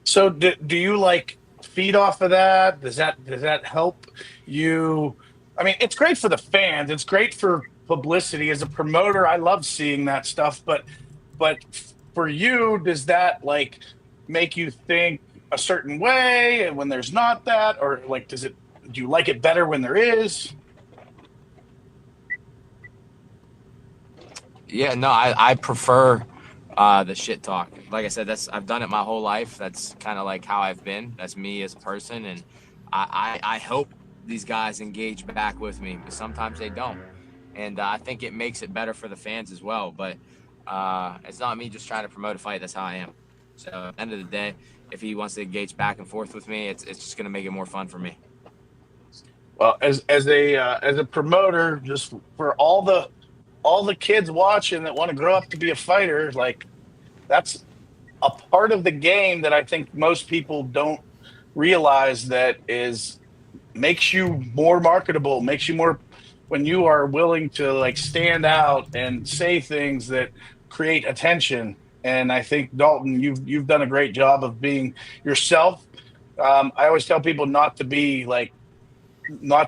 [SPEAKER 1] So do you like feed off of that? Does that help you? I mean, it's great for the fans. It's great for publicity. As a promoter, I love seeing that stuff. But for you, does that like make you think a certain way when there's not that, or like do you like it better when there is?
[SPEAKER 3] Yeah, no, I prefer the shit talk. Like I said, I've done it my whole life. That's kind of like how I've been. That's me as a person, and I hope these guys engage back with me, but sometimes they don't, and I think it makes it better for the fans as well. But it's not me just trying to promote a fight. That's how I am. So at the end of the day, if he wants to engage back and forth with me, it's just gonna make it more fun for me.
[SPEAKER 1] Well, as a promoter, just for all the kids watching that want to grow up to be a fighter, like that's a part of the game that I think most people don't realize that makes you more marketable, makes you more when you are willing to like stand out and say things that create attention. And I think Dalton, you've done a great job of being yourself. I always tell people not to be try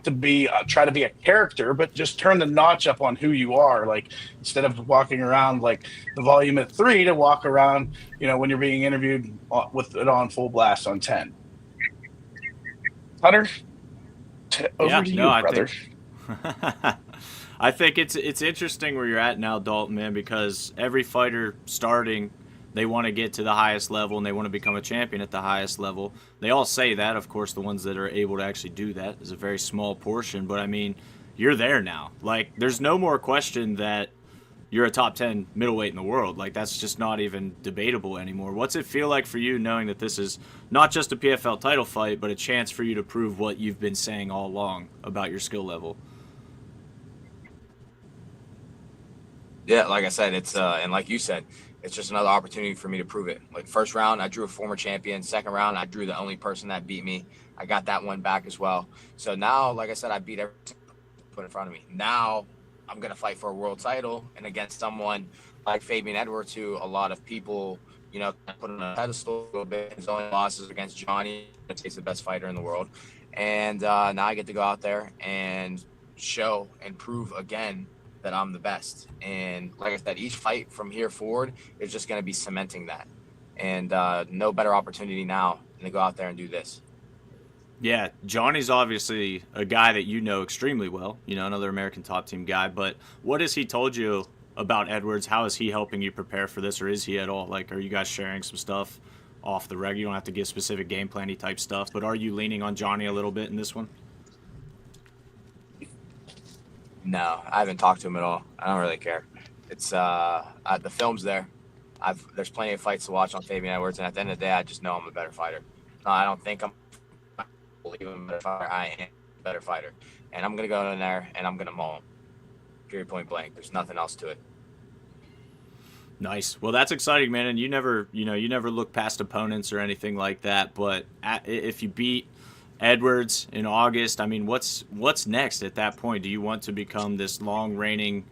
[SPEAKER 1] to be a character, but just turn the notch up on who you are. Like instead of walking around like the volume at 3, to walk around, when you're being interviewed with it on full blast on 10. Hunter, over to you, brother.
[SPEAKER 2] I think it's interesting where you're at now, Dalton, man, because every fighter starting, they want to get to the highest level and they want to become a champion at the highest level. They all say that. Of course, the ones that are able to actually do that is a very small portion. But, I mean, you're there now. Like, there's no more question that you're a top 10 middleweight in the world. Like, that's just not even debatable anymore. What's it feel like for you knowing that this is not just a PFL title fight, but a chance for you to prove what you've been saying all along about your skill level?
[SPEAKER 3] Yeah, like I said, it's and like you said, it's just another opportunity for me to prove it. Like first round, I drew a former champion. Second round, I drew the only person that beat me. I got that one back as well. So now, like I said, I beat everyone put in front of me. Now I'm gonna fight for a world title and against someone like Fabian Edwards, who a lot of people, put on a pedestal a little bit. His only losses against Johnny, he's the best fighter in the world. And now I get to go out there and show and prove again that I'm the best. And like I said, each fight from here forward is just going to be cementing that. And no better opportunity now than to go out there and do this.
[SPEAKER 2] Yeah, Johnny's obviously a guy that you know extremely well, another American top team guy. But what has he told you about Edwards? How is he helping you prepare for this, or is he at all? Like, are you guys sharing some stuff off the reg? You don't have to give specific game plan-y type stuff, but are you leaning on Johnny a little bit in this one?
[SPEAKER 3] No, I haven't talked to him at all. I don't really care. It's the film's there. There's plenty of fights to watch on Fabian Edwards, and at the end of the day, I just know I'm a better fighter. No, I don't think I believe I'm a better fighter. I am a better fighter, and I'm gonna go in there and I'm gonna maul him. Period, point blank. There's nothing else to it.
[SPEAKER 2] Nice. Well, that's exciting, man. And you never look past opponents or anything like that. But if you beat Edwards in August, I mean, what's next at that point? Do you want to become this long reigning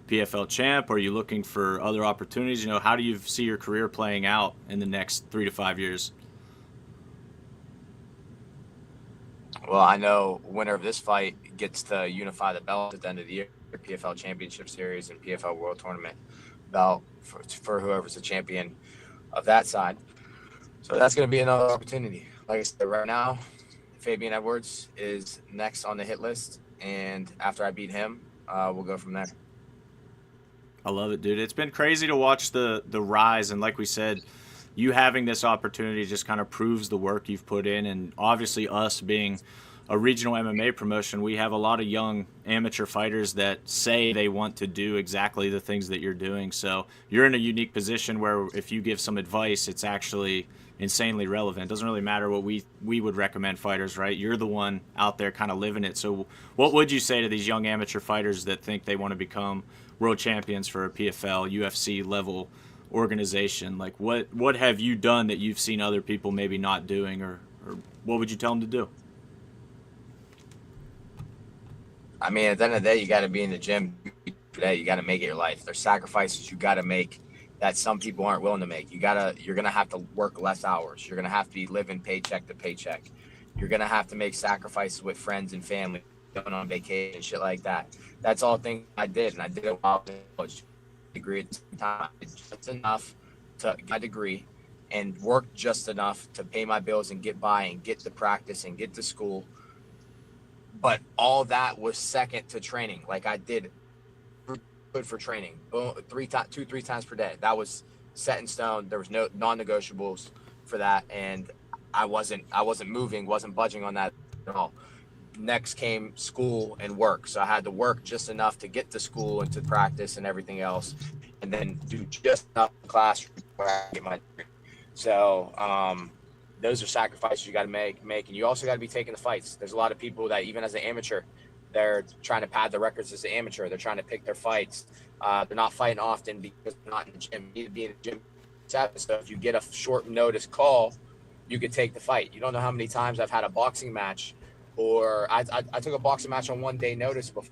[SPEAKER 2] PFL champ? Or are you looking for other opportunities? How do you see your career playing out in the next 3 to 5 years?
[SPEAKER 3] Well, I know winner of this fight gets to unify the belt at the end of the year, PFL Championship Series and PFL World Tournament belt for whoever's the champion of that side. So that's going to be another opportunity. Like I said, right now, Fabian Edwards is next on the hit list, and after I beat him, we'll go from there.
[SPEAKER 2] I love it, dude. It's been crazy to watch the rise, and like we said, you having this opportunity just kind of proves the work you've put in, and obviously us being a regional MMA promotion, we have a lot of young amateur fighters that say they want to do exactly the things that you're doing. So you're in a unique position where if you give some advice, it's actually insanely relevant. It doesn't really matter what we would recommend fighters, right? You're the one out there kind of living it. So what would you say to these young amateur fighters that think they want to become world champions for a PFL, UFC level organization? Like what have you done that you've seen other people maybe not doing, or what would you tell them to do?
[SPEAKER 3] I mean, at the end of the day, you got to be in the gym today. You got to make it your life. There's sacrifices you got to make that some people aren't willing to make. You're going to have to work less hours. You're going to have to be living paycheck to paycheck. You're going to have to make sacrifices with friends and family, going on vacation, shit like that. That's all things I did. And I did it while I was in college. Degree at the same time. I did just enough to get my degree and work just enough to pay my bills and get by and get to practice and get to school. But all that was second to training. Like I did good for training, 3 times per day. That was set in stone. There was no non-negotiables for that, and I wasn't moving, wasn't budging on that at all. Next came school and work, so I had to work just enough to get to school and to practice and everything else, and then do just enough class where I get my degree. So those are sacrifices you got to make, and you also got to be taking the fights. There's a lot of people that even as an amateur, they're trying to pad their records as an amateur. They're trying to pick their fights. They're not fighting often because they're not in the gym. You need to be in the gym. So if you get a short notice call, you could take the fight. You don't know how many times I've had a boxing match, or I took a boxing match on 1 day notice before,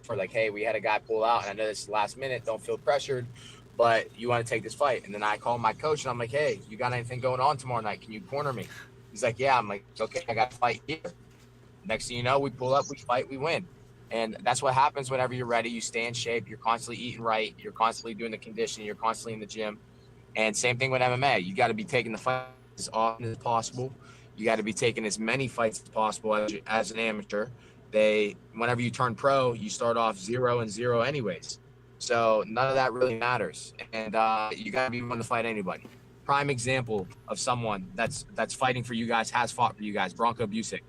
[SPEAKER 3] for like, hey, we had a guy pull out, and I know this is last minute. Don't feel pressured, but you want to take this fight. And then I call my coach, and I'm like, hey, you got anything going on tomorrow night? Can you corner me? He's like, yeah. I'm like, okay, I got to fight here. Next thing you know, we pull up, we fight, we win. And that's what happens whenever you're ready. You stay in shape. You're constantly eating right. You're constantly doing the conditioning. You're constantly in the gym. And same thing with MMA. You got to be taking the fight as often as possible. You got to be taking as many fights as possible as an amateur. Whenever you turn pro, you start off 0-0 anyways. So none of that really matters. And you got to be willing to fight anybody. Prime example of someone that's fighting for you guys, has fought for you guys, Bronco Busick.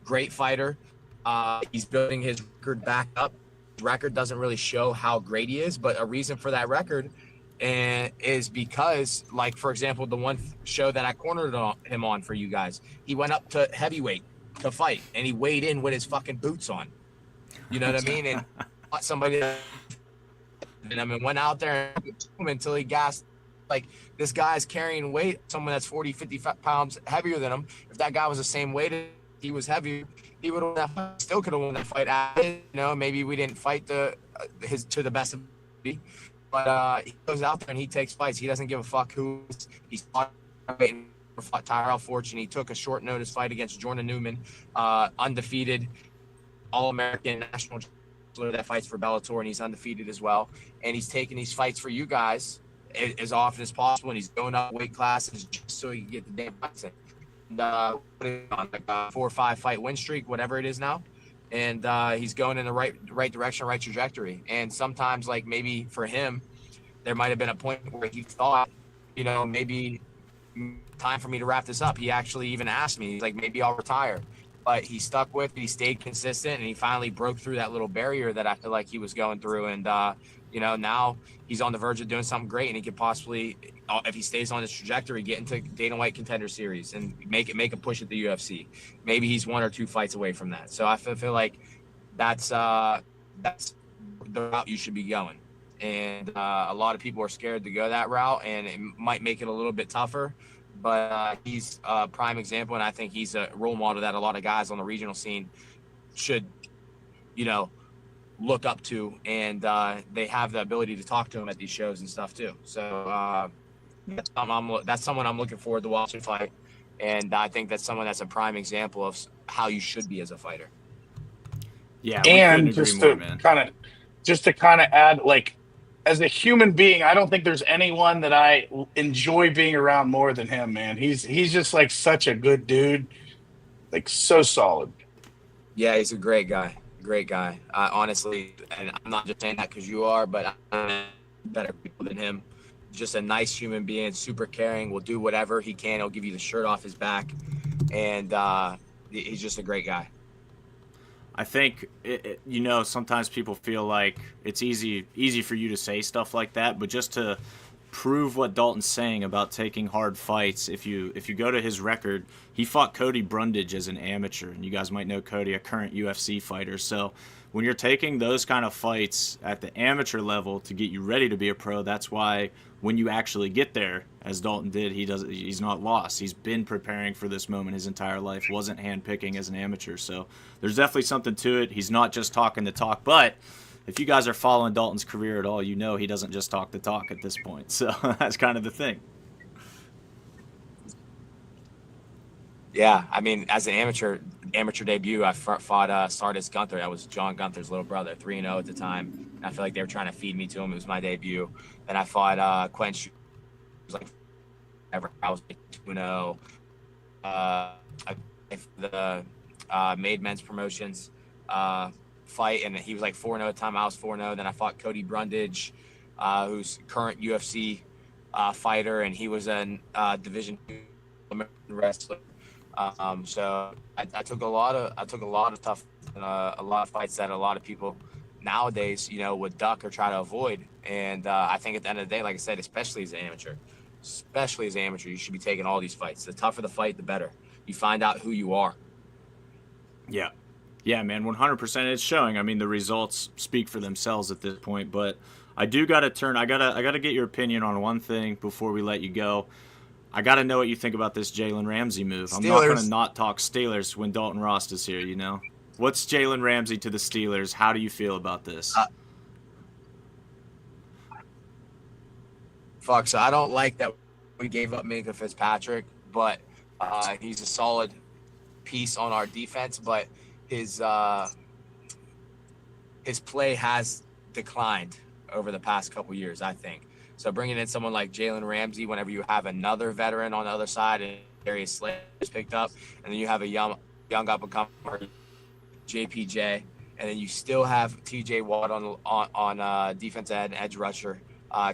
[SPEAKER 3] Great fighter. He's building his record back up. His record doesn't really show how great he is, but a reason for that record is because, like, for example, the one show that I cornered him on for you guys, he went up to heavyweight to fight, and he weighed in with his fucking boots on. You know what I mean? And somebody, and I mean, went out there until he gassed. Like, this guy's carrying weight, someone that's 40, 50 pounds heavier than him. If that guy was the same weight, he was heavier, he would have won that fight. Still could have won that fight. You know, maybe we didn't fight to the best of me, but he goes out there and he takes fights. He doesn't give a fuck who he's fought Tyrell Fortune. He took a short notice fight against Jordan Newman, undefeated All-American national that fights for Bellator, and he's undefeated as well. And he's taking these fights for you guys as often as possible, and he's going up weight classes just so he can get the damn fights in. And on like a 4 or 5 fight win streak, whatever it is now, and he's going in the right direction, right trajectory. And sometimes, like, maybe for him, there might have been a point where he thought, you know, maybe time for me to wrap this up. He actually even asked me, he's like, maybe I'll retire. But he stuck with it. He stayed consistent, and he finally broke through that little barrier that I feel like he was going through. And, you know, now he's on the verge of doing something great, and he could possibly, if he stays on this trajectory, get into Dana White Contender Series and make a push at the UFC. Maybe he's 1 or 2 fights away from that. So I feel like that's the route you should be going. And a lot of people are scared to go that route, and it might make it a little bit tougher. But he's a prime example, and I think he's a role model that a lot of guys on the regional scene should, you know, look up to, and they have the ability to talk to him at these shows and stuff too. So that's someone I'm looking forward to watching fight, and I think that's someone that's a prime example of how you should be as a fighter.
[SPEAKER 2] Yeah,
[SPEAKER 1] and just to kind of add, like, as a human being, I don't think there's anyone that I enjoy being around more than him, man. He's just like such a good dude, like so solid.
[SPEAKER 3] Yeah, he's a great guy. Great guy. Honestly, and I'm not just saying that because you are, but I'm better people than him. Just a nice human being, super caring, will do whatever he can. He'll give you the shirt off his back, and he's just a great guy.
[SPEAKER 2] I think, you know, sometimes people feel like it's easy for you to say stuff like that, but just to prove what Dalton's saying about taking hard fights, if you go to his record, he fought Cody Brundage as an amateur, and you guys might know Cody, a current UFC fighter. So when you're taking those kind of fights at the amateur level to get you ready to be a pro, that's why when you actually get there, as Dalton did, he's not lost. He's been preparing for this moment his entire life, wasn't handpicking as an amateur. So there's definitely something to it. He's not just talking the talk, but if you guys are following Dalton's career at all, you know he doesn't just talk the talk at this point. So that's kind of the thing.
[SPEAKER 3] Yeah, I mean, as an amateur debut, I fought Sardis Gunther. That was John Gunther's little brother, 3-0 at the time. And I feel like they were trying to feed me to him. It was my debut. Then I fought Quentin. It was like I was like 2-0. The Made Men's Promotions fight, and he was like 4-0 at the time. I was 4-0. Then I fought Cody Brundage, who's current UFC fighter, and he was a Division II American wrestler. So I took a lot of tough, a lot of fights that a lot of people nowadays, would duck or try to avoid. And I think at the end of the day, like I said, especially as an amateur, you should be taking all these fights. The tougher the fight, the better. You find out who you are.
[SPEAKER 2] Yeah. Yeah, man, 100%. It's showing. I mean, the results speak for themselves at this point. But I do got to turn. I gotta get your opinion on one thing before we let you go. I got to know what you think about this Jalen Ramsey move. I'm not going to not talk Steelers when Dalton Rosta is here, What's Jalen Ramsey to the Steelers? How do you feel about this?
[SPEAKER 3] So I don't like that we gave up Minka Fitzpatrick, but he's a solid piece on our defense, but his play has declined over the past couple years, I think. So bringing in someone like Jalen Ramsey, whenever you have another veteran on the other side and Darius Slade is picked up, and then you have a young up-and-comer, JPJ, and then you still have TJ Watt on defense and edge rusher,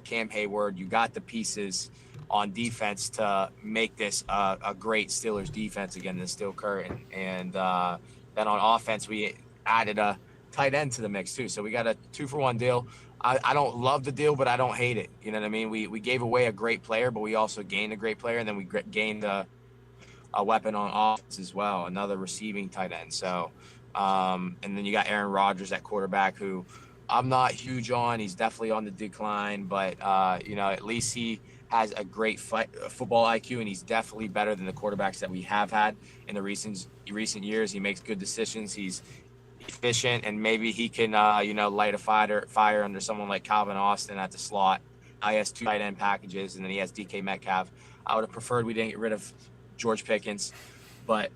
[SPEAKER 3] Cam Hayward. You got the pieces on defense to make this a great Steelers defense again, the Steel Curtain. And then on offense, we added a tight end to the mix too. So we got a 2-for-1 deal. I don't love the deal, but I don't hate it. You know what I mean? We gave away a great player, but we also gained a great player, and then we gained a weapon on offense as well, another receiving tight end. So, and then you got Aaron Rodgers at quarterback, who I'm not huge on. He's definitely on the decline, but at least he has a great football IQ, and he's definitely better than the quarterbacks that we have had in the recent years. He makes good decisions. He's efficient, and maybe he can light a fire under someone like Calvin Austin at the slot. He has 2 tight end packages, and then he has DK Metcalf. I would have preferred we didn't get rid of George Pickens, but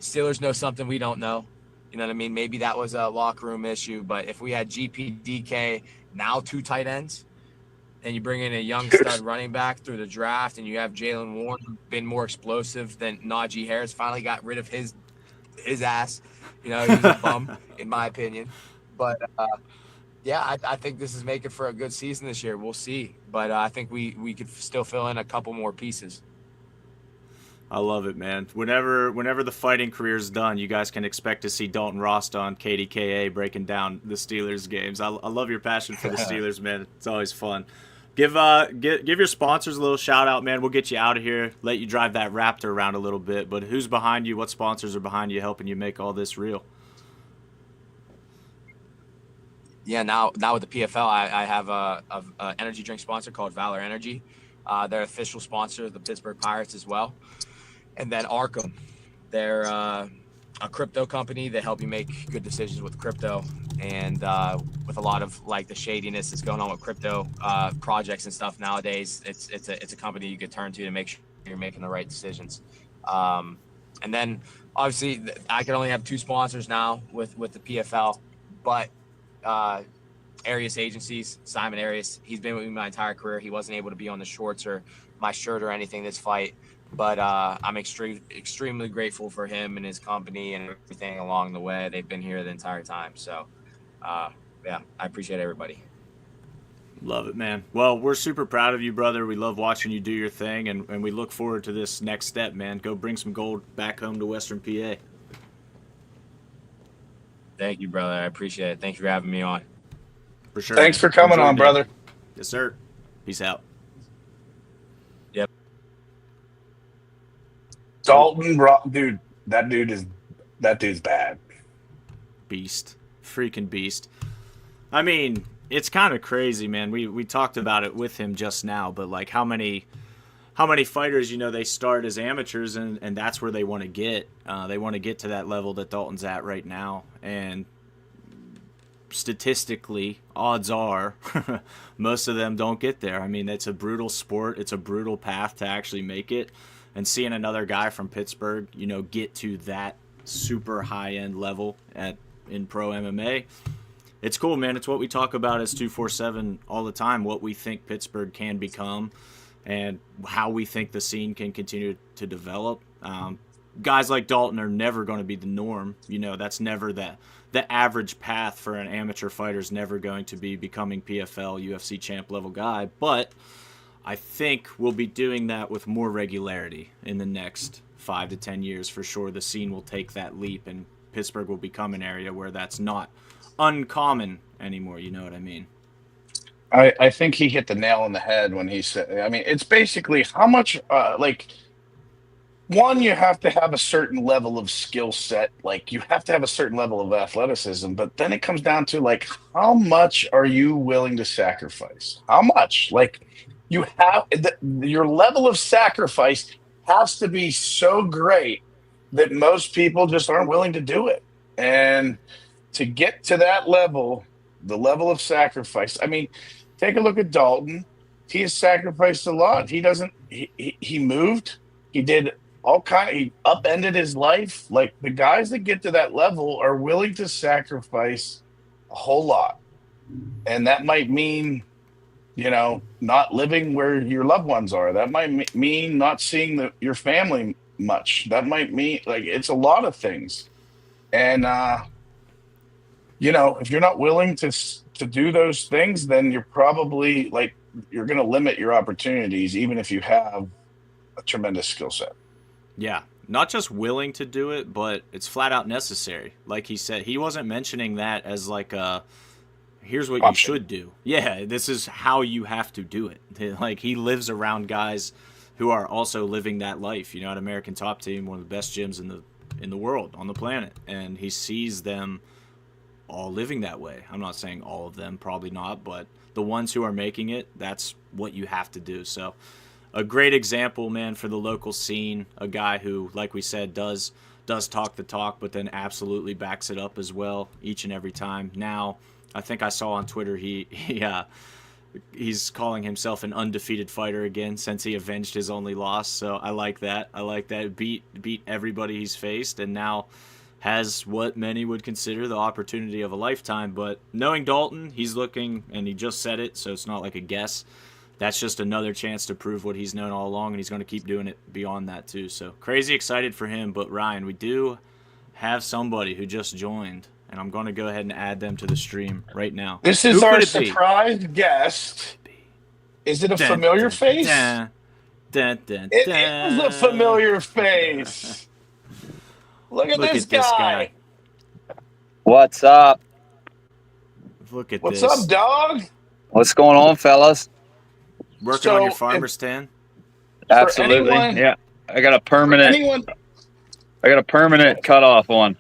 [SPEAKER 3] Steelers know something we don't know. You know what I mean? Maybe that was a locker room issue, but if we had GP, DK, now 2 tight ends, and you bring in a young stud running back through the draft, and you have Jalen Warren, who's been more explosive than Najee Harris, finally got rid of his ass. He's a bum, in my opinion. But, I think this is making for a good season this year. We'll see. But I think we could still fill in a couple more pieces.
[SPEAKER 2] I love it, man. Whenever the fighting career is done, you guys can expect to see Dalton Rosta on KDKA breaking down the Steelers games. I love your passion for the Steelers, man. It's always fun. Give your sponsors a little shout out, man. We'll get you out of here, let you drive that Raptor around a little bit. But who's behind you? What sponsors are behind you, helping you make all this real?
[SPEAKER 3] Yeah, now with the PFL, I have a energy drink sponsor called Valor Energy. They're official sponsor of the Pittsburgh Pirates as well. And then Arkham, they're a crypto company. They help you make good decisions with crypto, and with a lot of like the shadiness that's going on with crypto projects and stuff nowadays, it's a company you could turn to make sure you're making the right decisions. And then obviously I can only have 2 sponsors now with the PFL, but Arias Agencies, Simon Arias, he's been with me my entire career. He wasn't able to be on the shorts or my shirt or anything this fight, but I'm extremely grateful for him and his company and everything along the way. They've been here the entire time. So, I appreciate everybody.
[SPEAKER 2] Love it, man. Well, we're super proud of you, brother. We love watching you do your thing, and we look forward to this next step, man. Go bring some gold back home to Western PA.
[SPEAKER 3] Thank you, brother. I appreciate it. Thank you for having me on.
[SPEAKER 2] For sure.
[SPEAKER 1] Thanks for coming on, brother.
[SPEAKER 2] Yes, sir. Peace out.
[SPEAKER 1] Dude, that dude's bad.
[SPEAKER 2] Beast. Freaking beast. I mean, it's kind of crazy, man. We talked about it with him just now, but like how many fighters, they start as amateurs and that's where they want to get. They want to get to that level that Dalton's at right now. And statistically, odds are most of them don't get there. I mean, it's a brutal sport. It's a brutal path to actually make it. And seeing another guy from Pittsburgh, get to that super high-end level in pro MMA, it's cool, man. It's what we talk about as 247 all the time, what we think Pittsburgh can become and how we think the scene can continue to develop. Guys like Dalton are never going to be the norm. That's never the average path for an amateur fighter is never going to be becoming PFL, UFC champ level guy. But I think we'll be doing that with more regularity in the next 5 to 10 years for sure. The scene will take that leap and Pittsburgh will become an area where that's not uncommon anymore. You know what I mean?
[SPEAKER 1] I think he hit the nail on the head when he said, I mean, it's basically how much, one, you have to have a certain level of skill set. Like, you have to have a certain level of athleticism. But then it comes down to, like, how much are you willing to sacrifice? How much? Like, you have your level of sacrifice has to be so great that most people just aren't willing to do it. And to get to that level, the level of sacrifice, I mean, take a look at Dalton. He has sacrificed a lot. He moved. He did he upended his life. Like, the guys that get to that level are willing to sacrifice a whole lot. And that might mean, not living where your loved ones are. That might mean not seeing your family much. That might mean, like, it's a lot of things. And, if you're not willing to do those things, then you're probably, like, you're going to limit your opportunities, even if you have a tremendous skill set.
[SPEAKER 2] Yeah, not just willing to do it, but it's flat out necessary. Like he said, he wasn't mentioning that as like here's what
[SPEAKER 1] Option.
[SPEAKER 2] you should do. Yeah, this is how you have to do it. Like, he lives around guys who are also living that life. At American Top Team, one of the best gyms in the world, on the planet, and he sees them all living that way. I'm not saying all of them, probably not, but the ones who are making it, that's what you have to do. So a great example, man, for the local scene, a guy who, like we said, does talk the talk, but then absolutely backs it up as well each and every time. Now, I think I saw on Twitter he's calling himself an undefeated fighter again since he avenged his only loss. So I like that. Beat everybody he's faced, and now has what many would consider the opportunity of a lifetime. But knowing Dalton, he's looking, and he just said it, so it's not like a guess. That's just another chance to prove what he's known all along, and he's going to keep doing it beyond that too. So crazy excited for him. But Ryan, we do have somebody who just joined, and I'm going to go ahead and add them to the stream right now.
[SPEAKER 1] This is our surprise guest. Is it a familiar face? It is a familiar face. Look at this guy.
[SPEAKER 4] What's up?
[SPEAKER 2] Look at
[SPEAKER 1] What's
[SPEAKER 2] this.
[SPEAKER 1] up, dog?
[SPEAKER 4] What's going on, fellas?
[SPEAKER 2] Working on your farmer stand?
[SPEAKER 4] Absolutely. Yeah. I got a permanent cutoff on.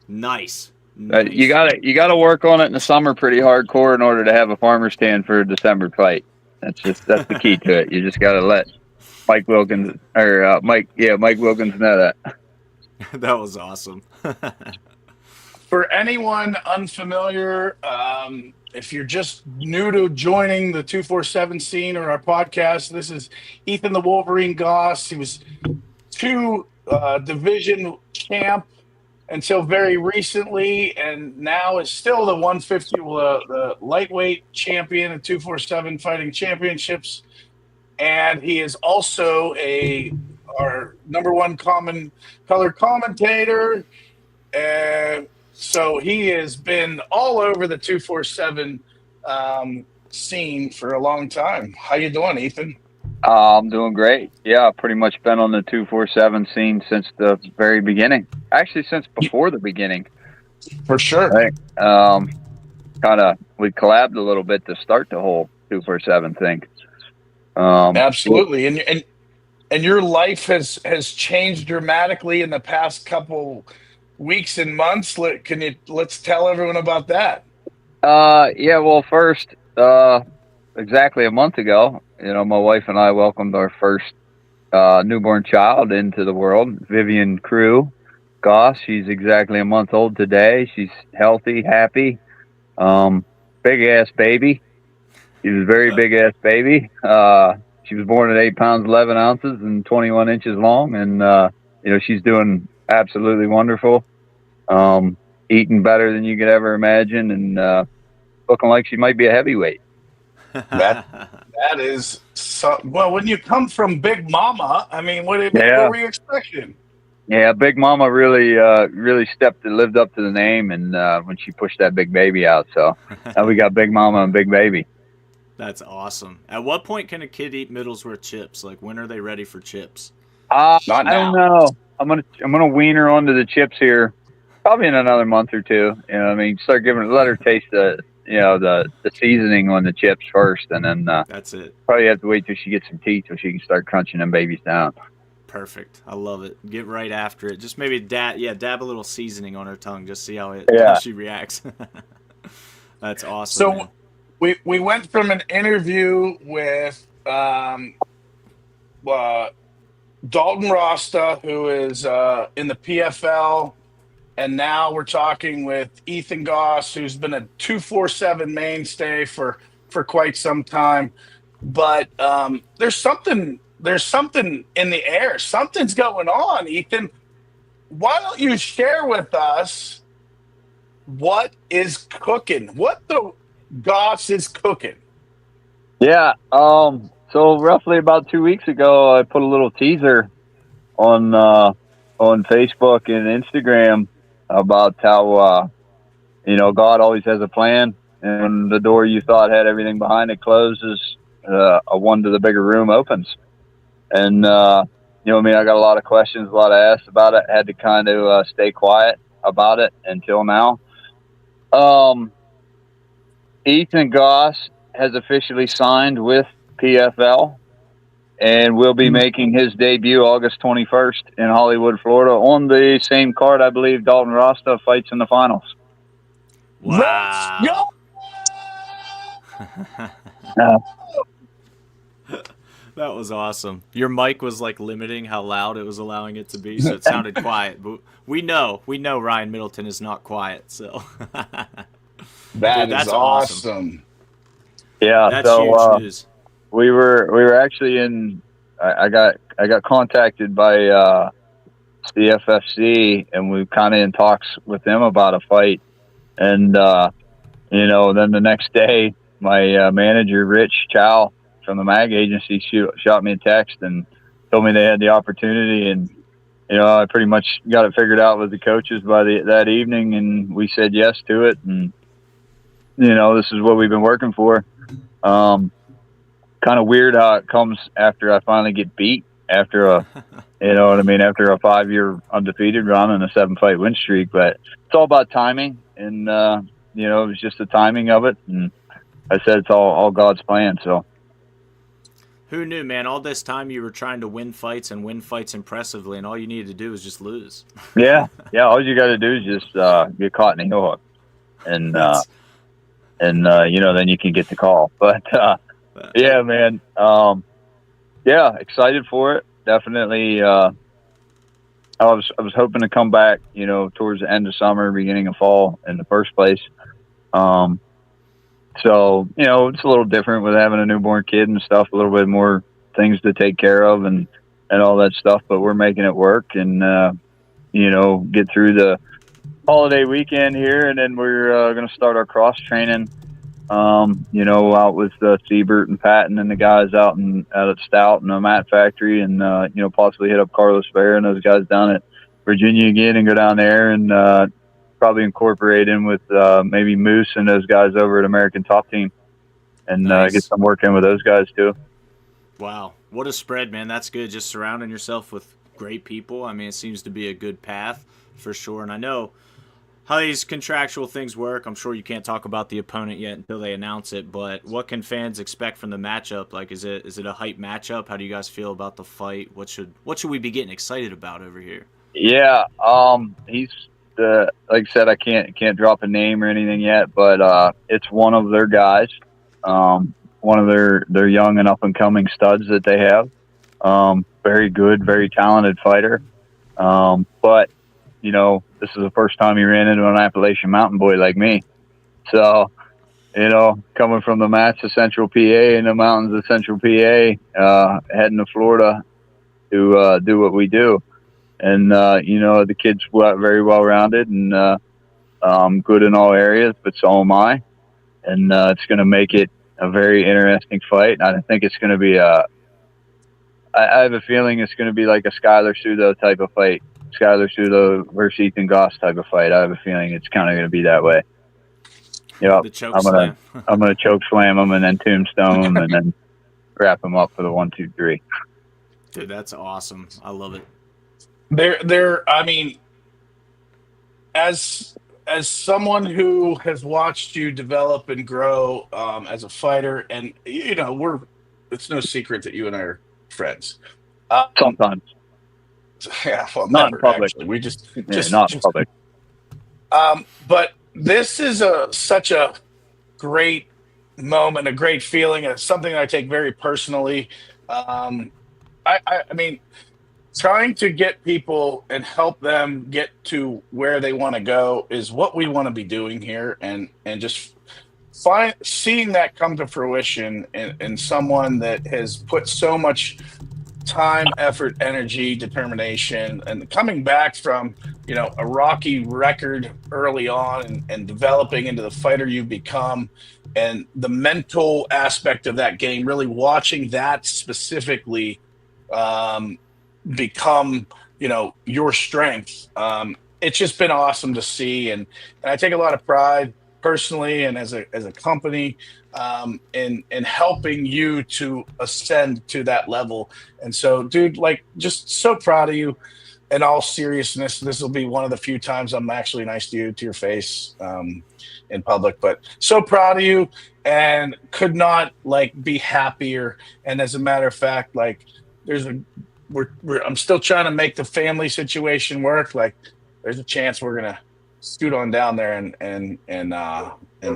[SPEAKER 2] Nice.
[SPEAKER 4] You gotta work on it in the summer pretty hardcore in order to have a farmer stand for a December fight. That's the key to it. You just gotta let Mike Wilkins know that.
[SPEAKER 2] That was awesome.
[SPEAKER 1] For anyone unfamiliar, if you're just new to joining the 247 scene or our podcast, this is Ethan the Wolverine Goss. He was 2 division champ until very recently, and now is still the 150, the lightweight champion in 247 Fighting Championships. And he is also our number 1 common color commentator. So he has been all over the 247 scene for a long time. How you doing, Ethan?
[SPEAKER 4] I'm doing great. Yeah, I've pretty much been on the 247 scene since the very beginning. Actually, since before the beginning.
[SPEAKER 1] For sure.
[SPEAKER 4] Right. We collabed a little bit to start the whole 247 thing.
[SPEAKER 1] Absolutely. and your life has changed dramatically in the past couple weeks and months. Let's tell everyone about that.
[SPEAKER 4] Yeah, well, first, exactly a month ago, my wife and I welcomed our first newborn child into the world, Vivian Crew Goss. She's exactly a month old today. She's healthy, happy, big ass baby. She was a very big ass baby. She was born at 8 pounds 11 ounces and 21 inches long, and she's doing absolutely wonderful. Eating better than you could ever imagine, and looking like she might be a heavyweight.
[SPEAKER 1] That is so well. When you come from Big Mama, I mean, what were you expecting?
[SPEAKER 4] Yeah, Big Mama really lived up to the name, and when she pushed that big baby out, so now we got Big Mama and Big Baby.
[SPEAKER 2] That's awesome. At what point can a kid eat Middlesworth chips? Like, when are they ready for chips?
[SPEAKER 4] I don't know. I'm gonna wean her onto the chips here, probably in another month or two. Start let her taste the seasoning on the chips first, and then
[SPEAKER 2] that's it.
[SPEAKER 4] Probably have to wait till she gets some teeth so she can start crunching them babies down.
[SPEAKER 2] Perfect. I love it. Get right after it. Just maybe dab a little seasoning on her tongue. Just see how she reacts. That's awesome.
[SPEAKER 1] So
[SPEAKER 2] man.
[SPEAKER 1] we went from an interview with Dalton Rosta, who is in the PFL, and now we're talking with Ethan Goss, who's been a 247 mainstay for quite some time. But there's something in the air. Something's going on, Ethan. Why don't you share with us what is cooking? What the Goss is cooking?
[SPEAKER 4] Yeah. So roughly about 2 weeks ago, I put a little teaser on Facebook and Instagram about how God always has a plan, and the door you thought had everything behind it closes, a one to the bigger room opens. And I got a lot of questions, a lot of asks about it. Had to kind of stay quiet about it until now. Ethan Goss has officially signed with PFL and will be making his debut August 21st in Hollywood, Florida, on the same card I believe Dalton Rosta fights in the finals.
[SPEAKER 2] Wow. That was awesome. Your mic was like limiting how loud it was allowing it to be, so it sounded quiet. But we know Ryan Middleton is not quiet. So
[SPEAKER 1] that's awesome.
[SPEAKER 4] Yeah,
[SPEAKER 2] that's huge news.
[SPEAKER 4] We were actually in. I got contacted by CFFC, and we kind of in talks with them about a fight. And then the next day, my manager Rich Chow from the mag agency shot me a text and told me they had the opportunity, and I pretty much got it figured out with the coaches by that evening, and we said yes to it, and this is what we've been working for. Kind of weird how it comes after I finally get beat after a after a 5-year undefeated run and a 7-fight win streak, but it's all about timing, and it was just the timing of it, and I said it's all God's plan. So
[SPEAKER 2] who knew, man? All this time you were trying to win fights impressively, and all you needed to do was just lose.
[SPEAKER 4] Yeah. All you got to do is just get caught in a heel hook, and then you can get the call. But yeah, man. Excited for it. Definitely. I was hoping to come back, towards the end of summer, beginning of fall in the first place. So, it's a little different with having a newborn kid and stuff, a little bit more things to take care of and all that stuff, but we're making it work and, get through the holiday weekend here. And then we're going to start our cross training, out with Siebert and Patton and the guys out at Stout and the Mat Factory, and, possibly hit up Carlos Fair and those guys down at Virginia again and go down there and, probably incorporate in with maybe Moose and those guys over at American Top Team, and get some work in with those guys too.
[SPEAKER 2] Wow, what a spread, man! That's good. Just surrounding yourself with great people. I mean, it seems to be a good path for sure. And I know how these contractual things work. I'm sure you can't talk about the opponent yet until they announce it, but what can fans expect from the matchup? Like, is it a hype matchup? How do you guys feel about the fight? What should we be getting excited about over here?
[SPEAKER 4] Yeah, he's like I said, I can't drop a name or anything yet, but it's one of their guys, one of their young and up and coming studs that they have. Very good, very talented fighter. But this is the first time he ran into an Appalachian Mountain boy like me. So, coming from the mats of Central PA and the mountains of Central PA, heading to Florida to do what we do. And, the kid's very well-rounded and good in all areas, but so am I. And it's going to make it a very interesting fight. I think it's going to be I have a feeling it's going to be like a Skylar Sudo type of fight. Skylar Sudo versus Ethan Goss type of fight. I have a feeling it's kind of going to be that way. Yep. I'm gonna choke slam him and then tombstone him and then wrap him up for the 1, 2, 3.
[SPEAKER 2] Dude, that's awesome. I love it.
[SPEAKER 1] I mean, as someone who has watched you develop and grow as a fighter, and it's no secret that you and I are friends.
[SPEAKER 4] Sometimes.
[SPEAKER 1] Yeah, well,
[SPEAKER 4] not
[SPEAKER 1] never,
[SPEAKER 4] in public.
[SPEAKER 1] Actually. We just
[SPEAKER 4] not in public.
[SPEAKER 1] But this is such a great moment, a great feeling, and something I take very personally. I mean, trying to get people and help them get to where they want to go is what we want to be doing here, and just seeing that come to fruition in someone that has put so much time, effort, energy, determination, and coming back from a rocky record early on and developing into the fighter you've become, and the mental aspect of that game, really watching that specifically become your strength. It's just been awesome to see, and I take a lot of pride personally and as a company in helping you to ascend to that level. And so, dude, just so proud of you. In all seriousness, this will be one of the few times I'm actually nice to you to your face in public, but so proud of you and could not be happier. And as a matter of fact, I'm still trying to make the family situation work. There's a chance we're gonna scoot on down there and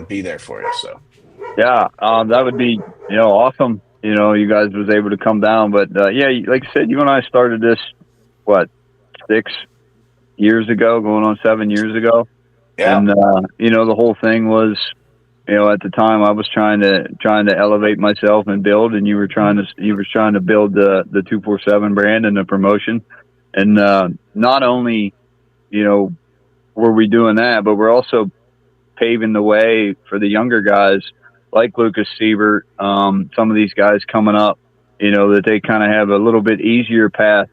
[SPEAKER 1] be there for you. So
[SPEAKER 4] yeah, that would be awesome. You guys was able to come down, but yeah, like I said, you and I started this 6 years ago, going on 7 years ago. Yeah. And the whole thing was, at the time I was trying to elevate myself and build, and you were trying to build the 247 brand and the promotion. And not only were we doing that, but we're also paving the way for the younger guys like Lucas Siebert, some of these guys coming up, that they kind of have a little bit easier path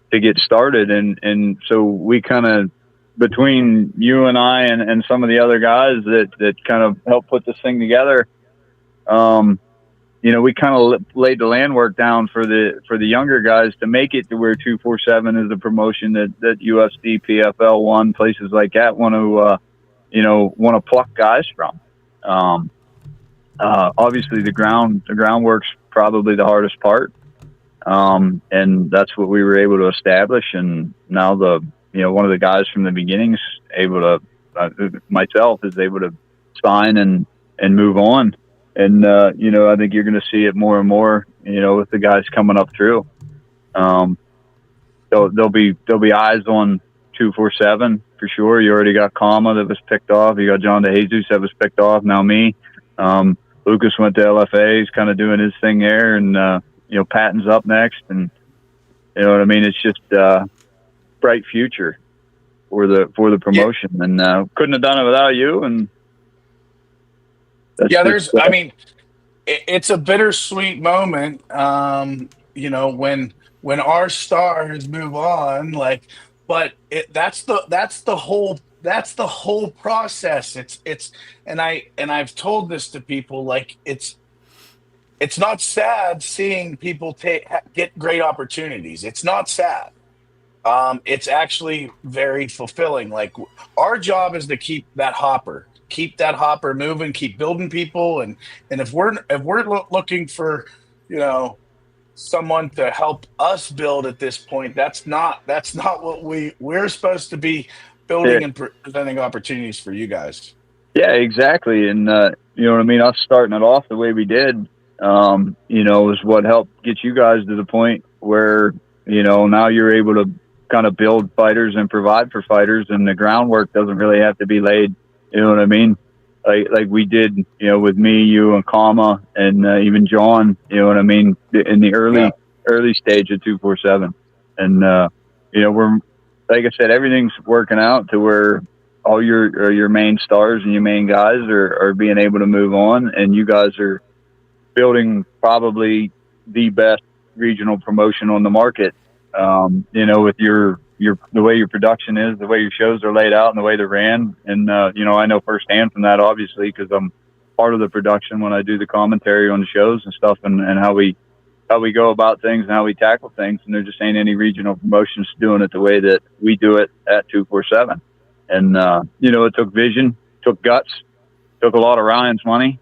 [SPEAKER 4] to get started. And so we kind of, between you and I and some of the other guys that kind of helped put this thing together, we kind of laid the landwork down for the younger guys to make it to where 247 is a promotion that UFC, PFL, one places like that want to pluck guys from. Obviously the groundwork's probably the hardest part. And that's what we were able to establish. And now one of the guys from the beginning is able to, myself is able to sign and move on. And, I think you're going to see it more and more, with the guys coming up through. So there'll be eyes on 247 for sure. You already got Kama that was picked off. You got John DeJesus that was picked off. Now me, Lucas went to LFA. He's kind of doing his thing there. And, Patton's up next. And you know what I mean? It's just bright future for the promotion. Yeah. And couldn't have done it without you. And
[SPEAKER 1] it's a bittersweet moment, when our stars move on, but that's the whole process. And I've told this to people, it's not sad seeing people get great opportunities. It's not sad. It's actually very fulfilling. Like our job is to keep that hopper moving, keep building people, and if we're looking for, you know, someone to help us build at this point, that's not what we're supposed to be
[SPEAKER 4] Yeah,
[SPEAKER 1] building and presenting opportunities for you guys.
[SPEAKER 4] yeah, exactly. And you know what I mean. Us starting it off the way we did, you know, is what helped get you guys to the point where, you know, now you're able to kind of build fighters and provide for fighters, and the groundwork doesn't really have to be laid. You know what I mean? Like we did, you know, with me, you, and Kama, and even John. You know what I mean? In the
[SPEAKER 1] Yeah,
[SPEAKER 4] early stage of 247, and you know, we're, like I said, everything's working out to where all your main stars and your main guys are being able to move on, and you guys are building probably the best regional promotion on the market. You know, with your the way your production is, the way your shows are laid out, and the way they're ran. And you know, I know firsthand from that, obviously, because I'm part of the production when I do the commentary on the shows and stuff, and how we go about things and how we tackle things. And there just ain't any regional promotions doing it the way that we do it at 247. And you know, it took vision, took guts, took a lot of Ryan's money,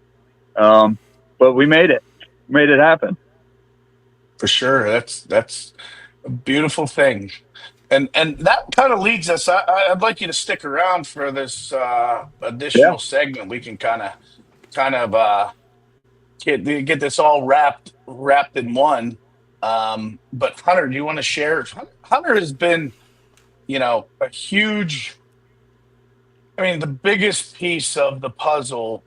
[SPEAKER 4] but we made it happen.
[SPEAKER 1] for sure. That's a beautiful thing. And that kind of leads us. I'd like you to stick around for this
[SPEAKER 4] Yeah.
[SPEAKER 1] additional segment. We can kind of get this all wrapped in one. But Hunter, do you want to share? Hunter has been, you know, a huge. I mean, the biggest piece of the puzzle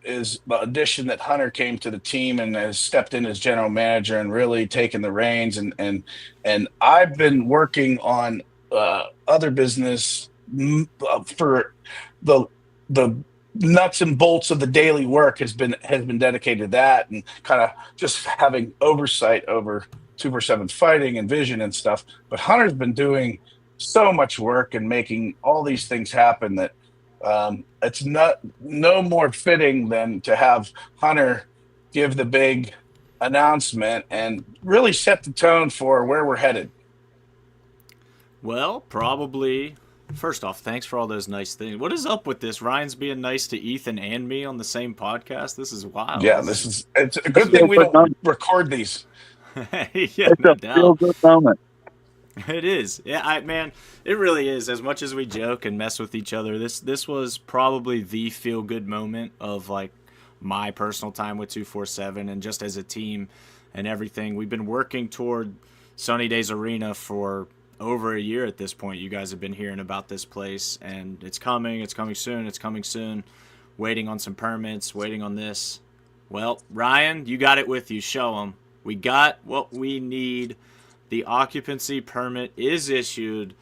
[SPEAKER 1] is the addition that Hunter came to the team and has stepped in as general manager and really taken the reins. And I've been working on other business for the nuts and bolts of the daily work has been dedicated to that, and kind of just having oversight over 247 fighting and vision and stuff. But Hunter's been doing so much work and making all these things happen that it's not no more fitting than to have Hunter give the big announcement and really set the tone for where we're headed.
[SPEAKER 2] Well, probably. First off, thanks for all those nice things. What is up with this? Ryan's being nice to Ethan and me on the same podcast. This is wild.
[SPEAKER 1] Yeah, it's a good thing we don't record these.
[SPEAKER 2] Yeah,
[SPEAKER 4] It's
[SPEAKER 2] no
[SPEAKER 4] a
[SPEAKER 2] doubt.
[SPEAKER 4] feel good moment.
[SPEAKER 2] It is. Yeah, man, it really is. As much as we joke and mess with each other, this was probably the feel good moment of like my personal time with 247 and just as a team and everything. We've been working toward Sunny Days Arena for over a year at this point. You guys have been hearing about this place, and it's coming soon. Waiting on some permits, waiting on this. Well, Ryan, you got it with you. Show them. We got what we need. The occupancy permit is issued.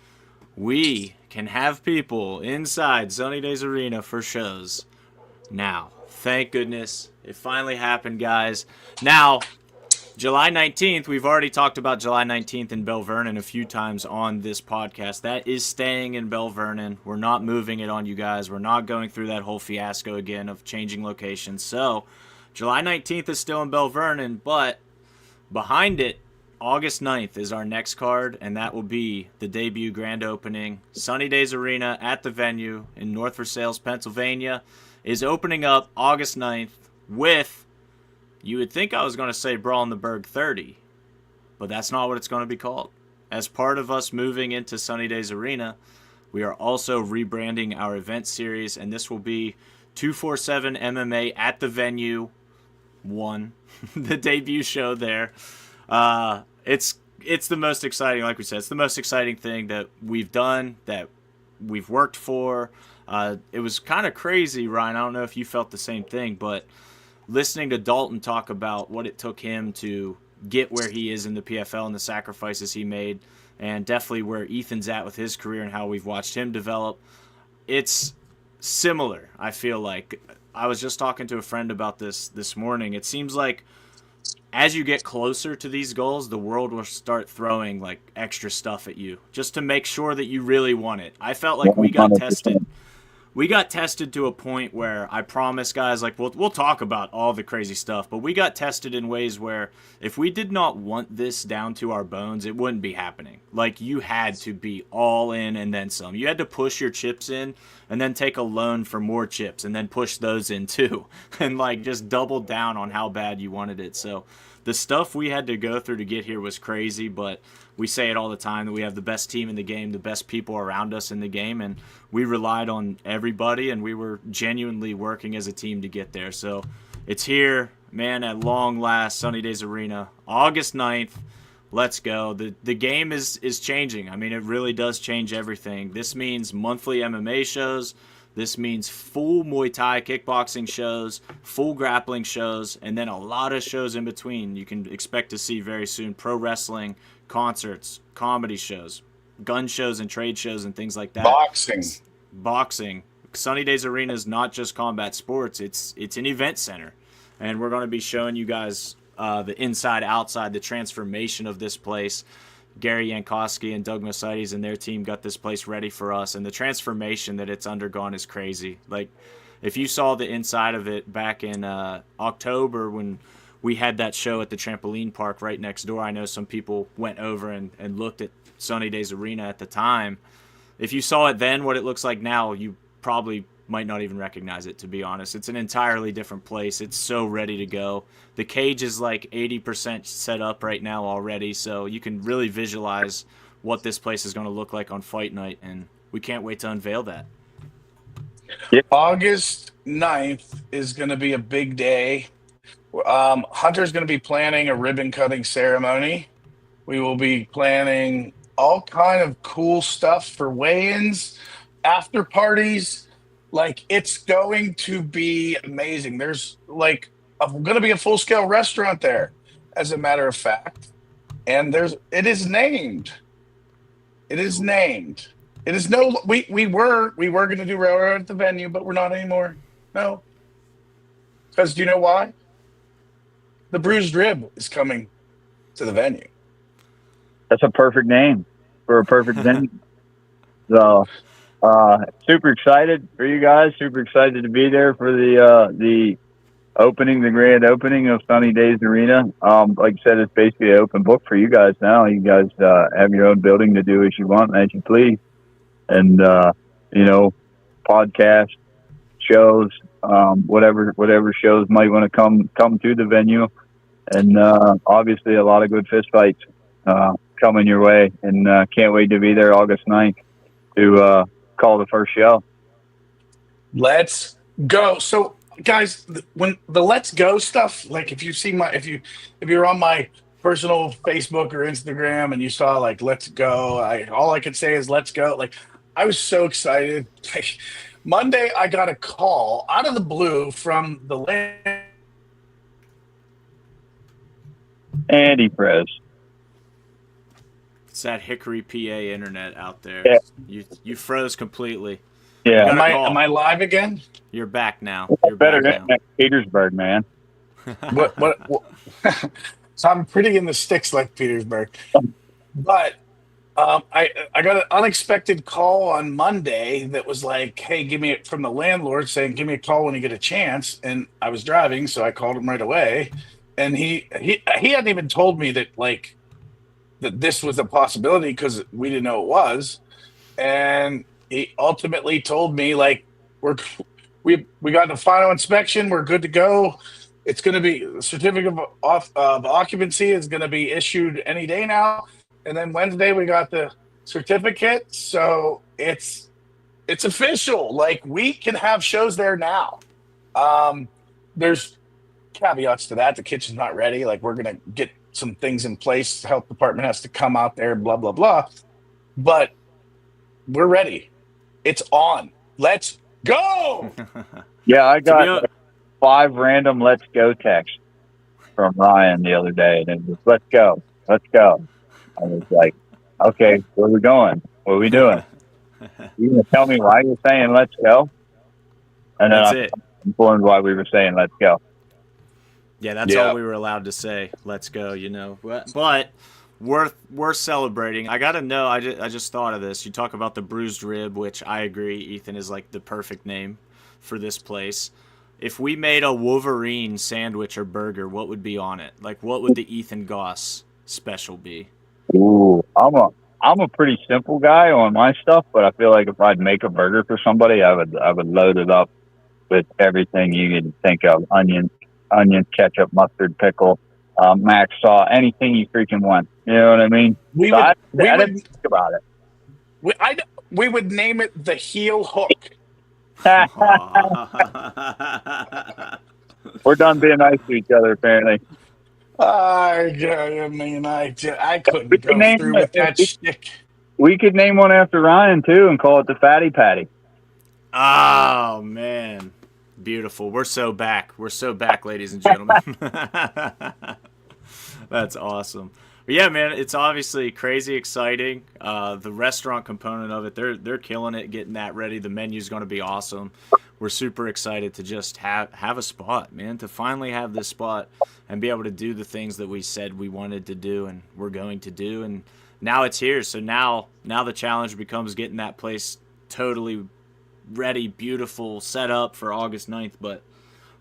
[SPEAKER 2] We can have people inside Sunny Days Arena for shows. Now, thank goodness. It finally happened, guys. Now, July 19th, we've already talked about July 19th in Bell Vernon a few times on this podcast. That is staying in Bell Vernon. We're not moving it on you guys. We're not going through that whole fiasco again of changing locations. So, July 19th is still in Bell Vernon, but behind it, August 9th is our next card, and that will be the debut grand opening. Sunny Days Arena at the venue in North Versailles, Pennsylvania, is opening up August 9th with, you would think I was going to say Brawl in the Burgh 30, but that's not what it's going to be called. As part of us moving into Sunny Days Arena, we are also rebranding our event series, and this will be 247 MMA at the venue 1, the debut show there. It's the most exciting, like we said, it's the most exciting thing that we've done, that we've worked for. It was kind of crazy, Ryan. I don't know if you felt the same thing, but listening to Dalton talk about what it took him to get where he is in the PFL and the sacrifices he made, and definitely where Ethan's at with his career and how we've watched him develop, it's similar, I feel like. I was just talking to a friend about this morning. It seems like as you get closer to these goals, the world will start throwing like extra stuff at you just to make sure that you really want it. I felt like we got
[SPEAKER 4] 100%.
[SPEAKER 2] tested. we got tested to a point where I promise, guys, like we'll talk about all the crazy stuff, but we got tested in ways where if we did not want this down to our bones, it wouldn't be happening. Like, you had to be all in and then some. You had to push your chips in and then take a loan for more chips and then push those in too, and like just double down on how bad you wanted it. So the stuff we had to go through to get here was crazy, but we say it all the time that we have the best team in the game, the best people around us in the game, and we relied on everybody, and we were genuinely working as a team to get there. So it's here, man, at long last, Sunny Days Arena, August 9th. Let's go. The game is changing. I mean, it really does change everything. This means monthly MMA shows. This means full Muay Thai kickboxing shows, full grappling shows, and then a lot of shows in between. You can expect to see very soon pro wrestling, concerts, comedy shows, gun shows and trade shows and things like that. Boxing. Sunny Days Arena is not just combat sports. It's an event center. And we're going to be showing you guys the inside, outside, the transformation of this place. Gary Yankowski and Doug Mosites and their team got this place ready for us, and the transformation that it's undergone is crazy. Like, if you saw the inside of it back in October when we had that show at the trampoline park right next door, I know some people went over and looked at Sunny Days Arena at the time. If you saw it then, what it looks like now, you probably might not even recognize it, to be honest. It's an entirely different place. It's so ready to go. The cage is like 80% set up right now already, so you can really visualize what this place is going to look like on fight night, and we can't wait to unveil that.
[SPEAKER 1] August 9th is going to be a big day. Hunter's going to be planning a ribbon cutting ceremony. We will be planning all kind of cool stuff for weigh-ins, after parties. Like, it's going to be amazing. There's like going to be a full-scale restaurant there, as a matter of fact. And it is named. We were going to do railroad at the venue, but we're not anymore. No. Because do you know why? The Bruised Rib is coming to the venue.
[SPEAKER 4] That's a perfect name for a perfect venue. So, super excited for you guys. Super excited to be there for the opening, the grand opening of Sunny Days Arena. Like I said, it's basically an open book for you guys now. You guys have your own building to do as you want, as you please, and podcast shows, whatever shows might want to come to the venue, and obviously a lot of good fist fights coming your way, and can't wait to be there August 9th to call the first show.
[SPEAKER 1] Let's go. So guys, when the let's go stuff, like if you're on my personal Facebook or Instagram and you saw like let's go, all I could say is let's go. Like, I was so excited. Monday I got a call out of the blue from the
[SPEAKER 4] Andy Prez.
[SPEAKER 2] It's that Hickory, PA internet out there.
[SPEAKER 4] Yeah.
[SPEAKER 2] You froze completely.
[SPEAKER 4] Yeah.
[SPEAKER 1] Am I live again?
[SPEAKER 2] You're back now.
[SPEAKER 4] You're better than Petersburg, man.
[SPEAKER 1] What? So I'm pretty in the sticks like Petersburg. But I got an unexpected call on Monday that was like, hey, from the landlord saying, give me a call when you get a chance. And I was driving, so I called him right away. And he hadn't even told me that that this was a possibility because we didn't know it was. And he ultimately told me, like, we got the final inspection, we're good to go. It's going to be the certificate of occupancy is going to be issued any day now. And then Wednesday we got the certificate, so it's official. Like, we can have shows there now. There's caveats to that. The kitchen's not ready. Like, we're going to get some things in place. The health department has to come out there, blah, blah, blah. But we're ready. It's on. Let's go.
[SPEAKER 4] Yeah, I got 5 random let's go texts from Ryan the other day. And it was, let's go. I was like, okay, where are we going? What are we doing? You going to tell me why you're saying let's go? And then I'm informed why we were saying let's go.
[SPEAKER 2] Yeah, that's all we were allowed to say. Let's go, But worth celebrating. I gotta know. I just thought of this. You talk about the bruised rib, which I agree, Ethan, is like the perfect name for this place. If we made a Wolverine sandwich or burger, what would be on it? Like, what would the Ethan Goss special be?
[SPEAKER 4] Ooh, I'm a pretty simple guy on my stuff, but I feel like if I'd make a burger for somebody, I would load it up with everything you can think of: onions, ketchup, mustard, pickle, mac sauce, anything you freaking want. You know what I mean?
[SPEAKER 1] We
[SPEAKER 4] So
[SPEAKER 1] would
[SPEAKER 4] I didn't think about it.
[SPEAKER 1] we would name it the heel hook.
[SPEAKER 4] We're done being nice to each other, apparently.
[SPEAKER 1] I couldn't go through with that shtick.
[SPEAKER 4] We could name one after Ryan, too, and call it the Fatty Patty.
[SPEAKER 2] Oh, man. Beautiful. We're so back, ladies and gentlemen. That's awesome. But yeah, man, it's obviously crazy exciting. The restaurant component of it, they're killing it, getting that ready. The menu's going to be awesome. We're super excited to just have a spot, man, to finally have this spot and be able to do the things that we said we wanted to do and we're going to do. And now it's here. So now the challenge becomes getting that place totally ready, beautiful, set up for August 9th. But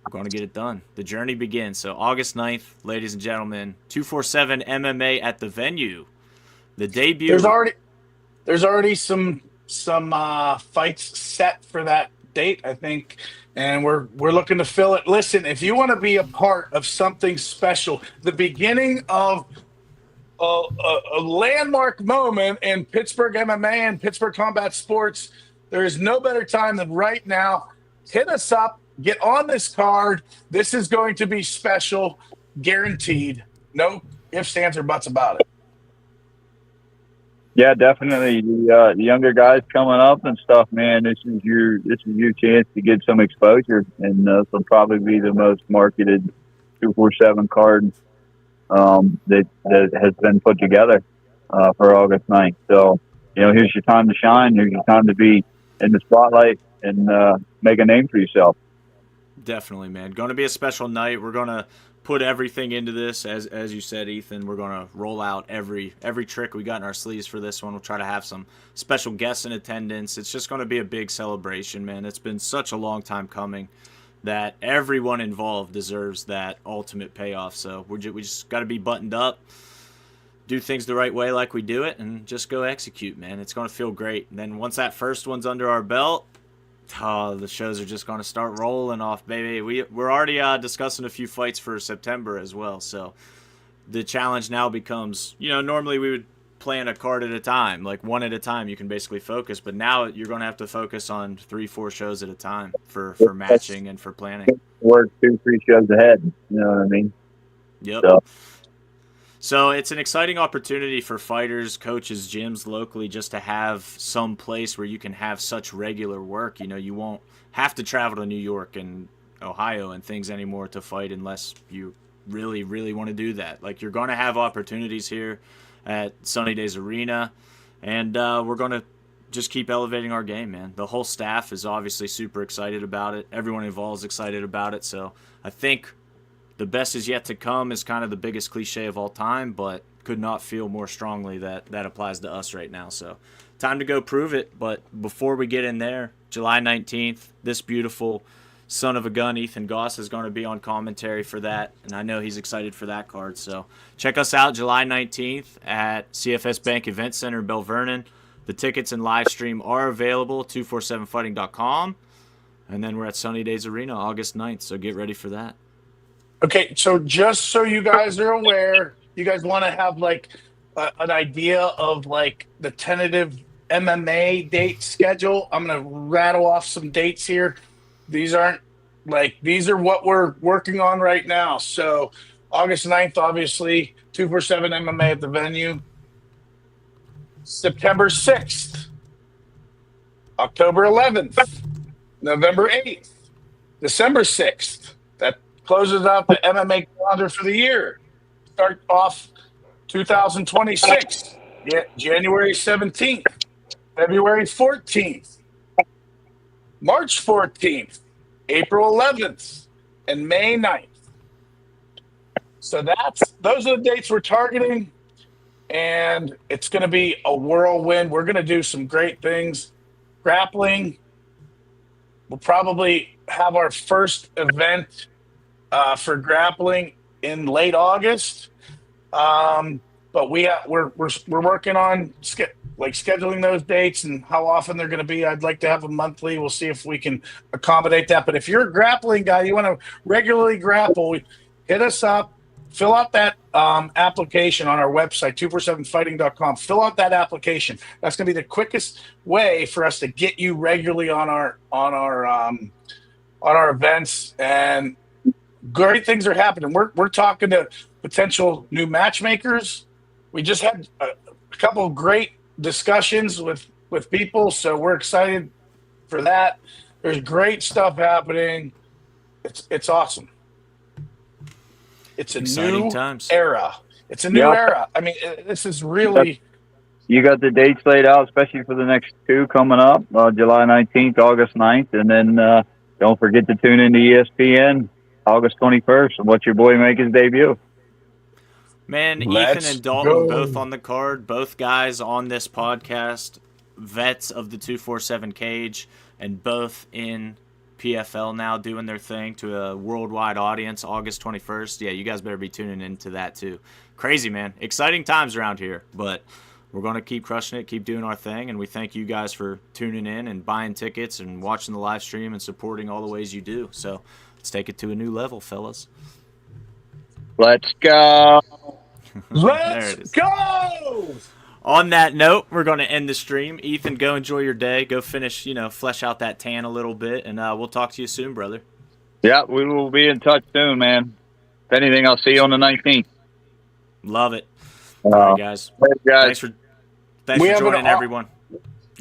[SPEAKER 2] we're going to get it done. The journey begins. So August 9th, ladies and gentlemen, 247 MMA at the venue. The debut.
[SPEAKER 1] There's already some fights set for that date, I think, and we're looking to fill it. Listen, if you want to be a part of something special, the beginning of a landmark moment in Pittsburgh MMA and Pittsburgh combat sports, there is no better time than right now. Hit us up. Get on this card. This is going to be special, guaranteed. No ifs, ands, or buts about it.
[SPEAKER 4] Yeah, definitely. The younger guys coming up and stuff, man. This is your chance to get some exposure, and this will probably be the most marketed 247 card that has been put together for August 9th. So, here's your time to shine. Here's your time to be in the spotlight and make a name for yourself.
[SPEAKER 2] Definitely, man. Going to be a special night. We're going to put everything into this, as you said, Ethan. We're going to roll out every trick we got in our sleeves for this one. We'll try to have some special guests in attendance. It's just going to be a big celebration, man. It's been such a long time coming that everyone involved deserves that ultimate payoff. So we just got to be buttoned up, do things the right way like we do it, and just go execute, man. It's going to feel great. And then once that first one's under our belt, the shows are just going to start rolling off, baby. We're already discussing a few fights for September as well. So the challenge now becomes, normally we would plan a card at a time, like one at a time. You can basically focus, but now you're going to have to focus on 3-4 shows at a time for matching and for planning.
[SPEAKER 4] Work 2-3 shows ahead. You know what I mean?
[SPEAKER 2] Yep. So it's an exciting opportunity for fighters, coaches, gyms locally just to have some place where you can have such regular work. You won't have to travel to New York and Ohio and things anymore to fight unless you really, really want to do that. Like, you're going to have opportunities here at Sunny Days Arena, and we're going to just keep elevating our game, man. The whole staff is obviously super excited about it. Everyone involved is excited about it. So I think the best is yet to come is kind of the biggest cliche of all time, but could not feel more strongly that applies to us right now. So time to go prove it. But before we get in there, July 19th, this beautiful son of a gun, Ethan Goss, is going to be on commentary for that. And I know he's excited for that card. So check us out July 19th at CFS Bank Event Center in Bell Vernon. The tickets and live stream are available, 247fighting.com. And then we're at Sunny Days Arena August 9th. So get ready for that.
[SPEAKER 1] Okay, so just so you guys are aware, you guys want to have like an idea of like the tentative MMA date schedule. I'm going to rattle off some dates here. These are what we're working on right now. So August 9th, obviously, 247 MMA at the venue. September 6th, October 11th, November 8th, December 6th. That closes out the MMA calendar for the year. Start off 2026, January 17th, February 14th, March 14th, April 11th, and May 9th. So those are the dates we're targeting. and it's going to be a whirlwind. We're going to do some great things. Grappling, we'll probably have our first event for grappling in late August. But we're working on scheduling those dates and how often they're going to be. I'd like to have them monthly. We'll see if we can accommodate that. But if you're a grappling guy, you want to regularly grapple, hit us up. Fill out that application on our website, 247fighting.com. Fill out that application. That's going to be the quickest way for us to get you regularly on our events. And great things are happening. We're talking to potential new matchmakers. We just had a couple of great discussions with people, so we're excited for that. There's great stuff happening. It's awesome. It's a
[SPEAKER 2] Exciting
[SPEAKER 1] new
[SPEAKER 2] times.
[SPEAKER 1] era. It's a new era. I mean, this is really.
[SPEAKER 4] You got the dates laid out, especially for the next two coming up, July 19th, August 9th, and then don't forget to tune into ESPN August 21st and watch your boy make his debut.
[SPEAKER 2] Man,
[SPEAKER 1] Let's
[SPEAKER 2] Ethan and Dalton
[SPEAKER 1] go.
[SPEAKER 2] both on the card, both guys on this podcast, vets of the 247 cage, and both in PFL now doing their thing to a worldwide audience August 21st. Yeah, you guys better be tuning into that too. Crazy, man. Exciting times around here, but we're going to keep crushing it, keep doing our thing, and we thank you guys for tuning in and buying tickets and watching the live stream and supporting all the ways you do. So let's take it to a new level, fellas.
[SPEAKER 4] Let's go.
[SPEAKER 1] Let's go.
[SPEAKER 2] On that note, we're going to end the stream. Ethan, go enjoy your day. Go finish, flesh out that tan a little bit, and we'll talk to you soon, brother.
[SPEAKER 4] Yeah, we will be in touch soon, man. If anything, I'll see you on the 19th.
[SPEAKER 2] Love it. All right, guys. Thanks for joining, everyone.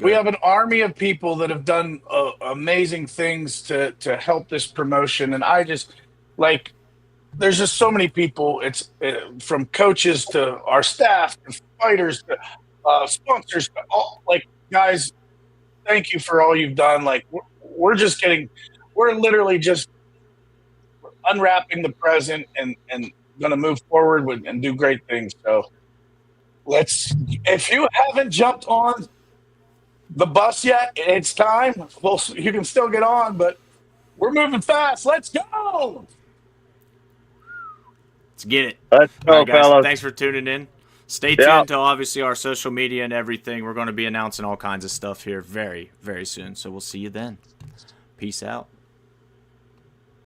[SPEAKER 1] We have an army of people that have done amazing things to help this promotion, and I just there's just so many people. It's from coaches to our staff, to fighters, to sponsors, to all. Guys, thank you for all you've done. We're literally just unwrapping the present and going to move forward and do great things. So if you haven't jumped on the bus yet, it's time. Well, you can still get on, but we're moving fast. Let's go.
[SPEAKER 2] Let's get it.
[SPEAKER 4] Let's go,
[SPEAKER 2] all right, guys.
[SPEAKER 4] fellas.
[SPEAKER 2] Thanks for tuning in. Stay tuned to obviously our social media and everything. We're going to be announcing all kinds of stuff here very, very soon. So we'll see you then. Peace out.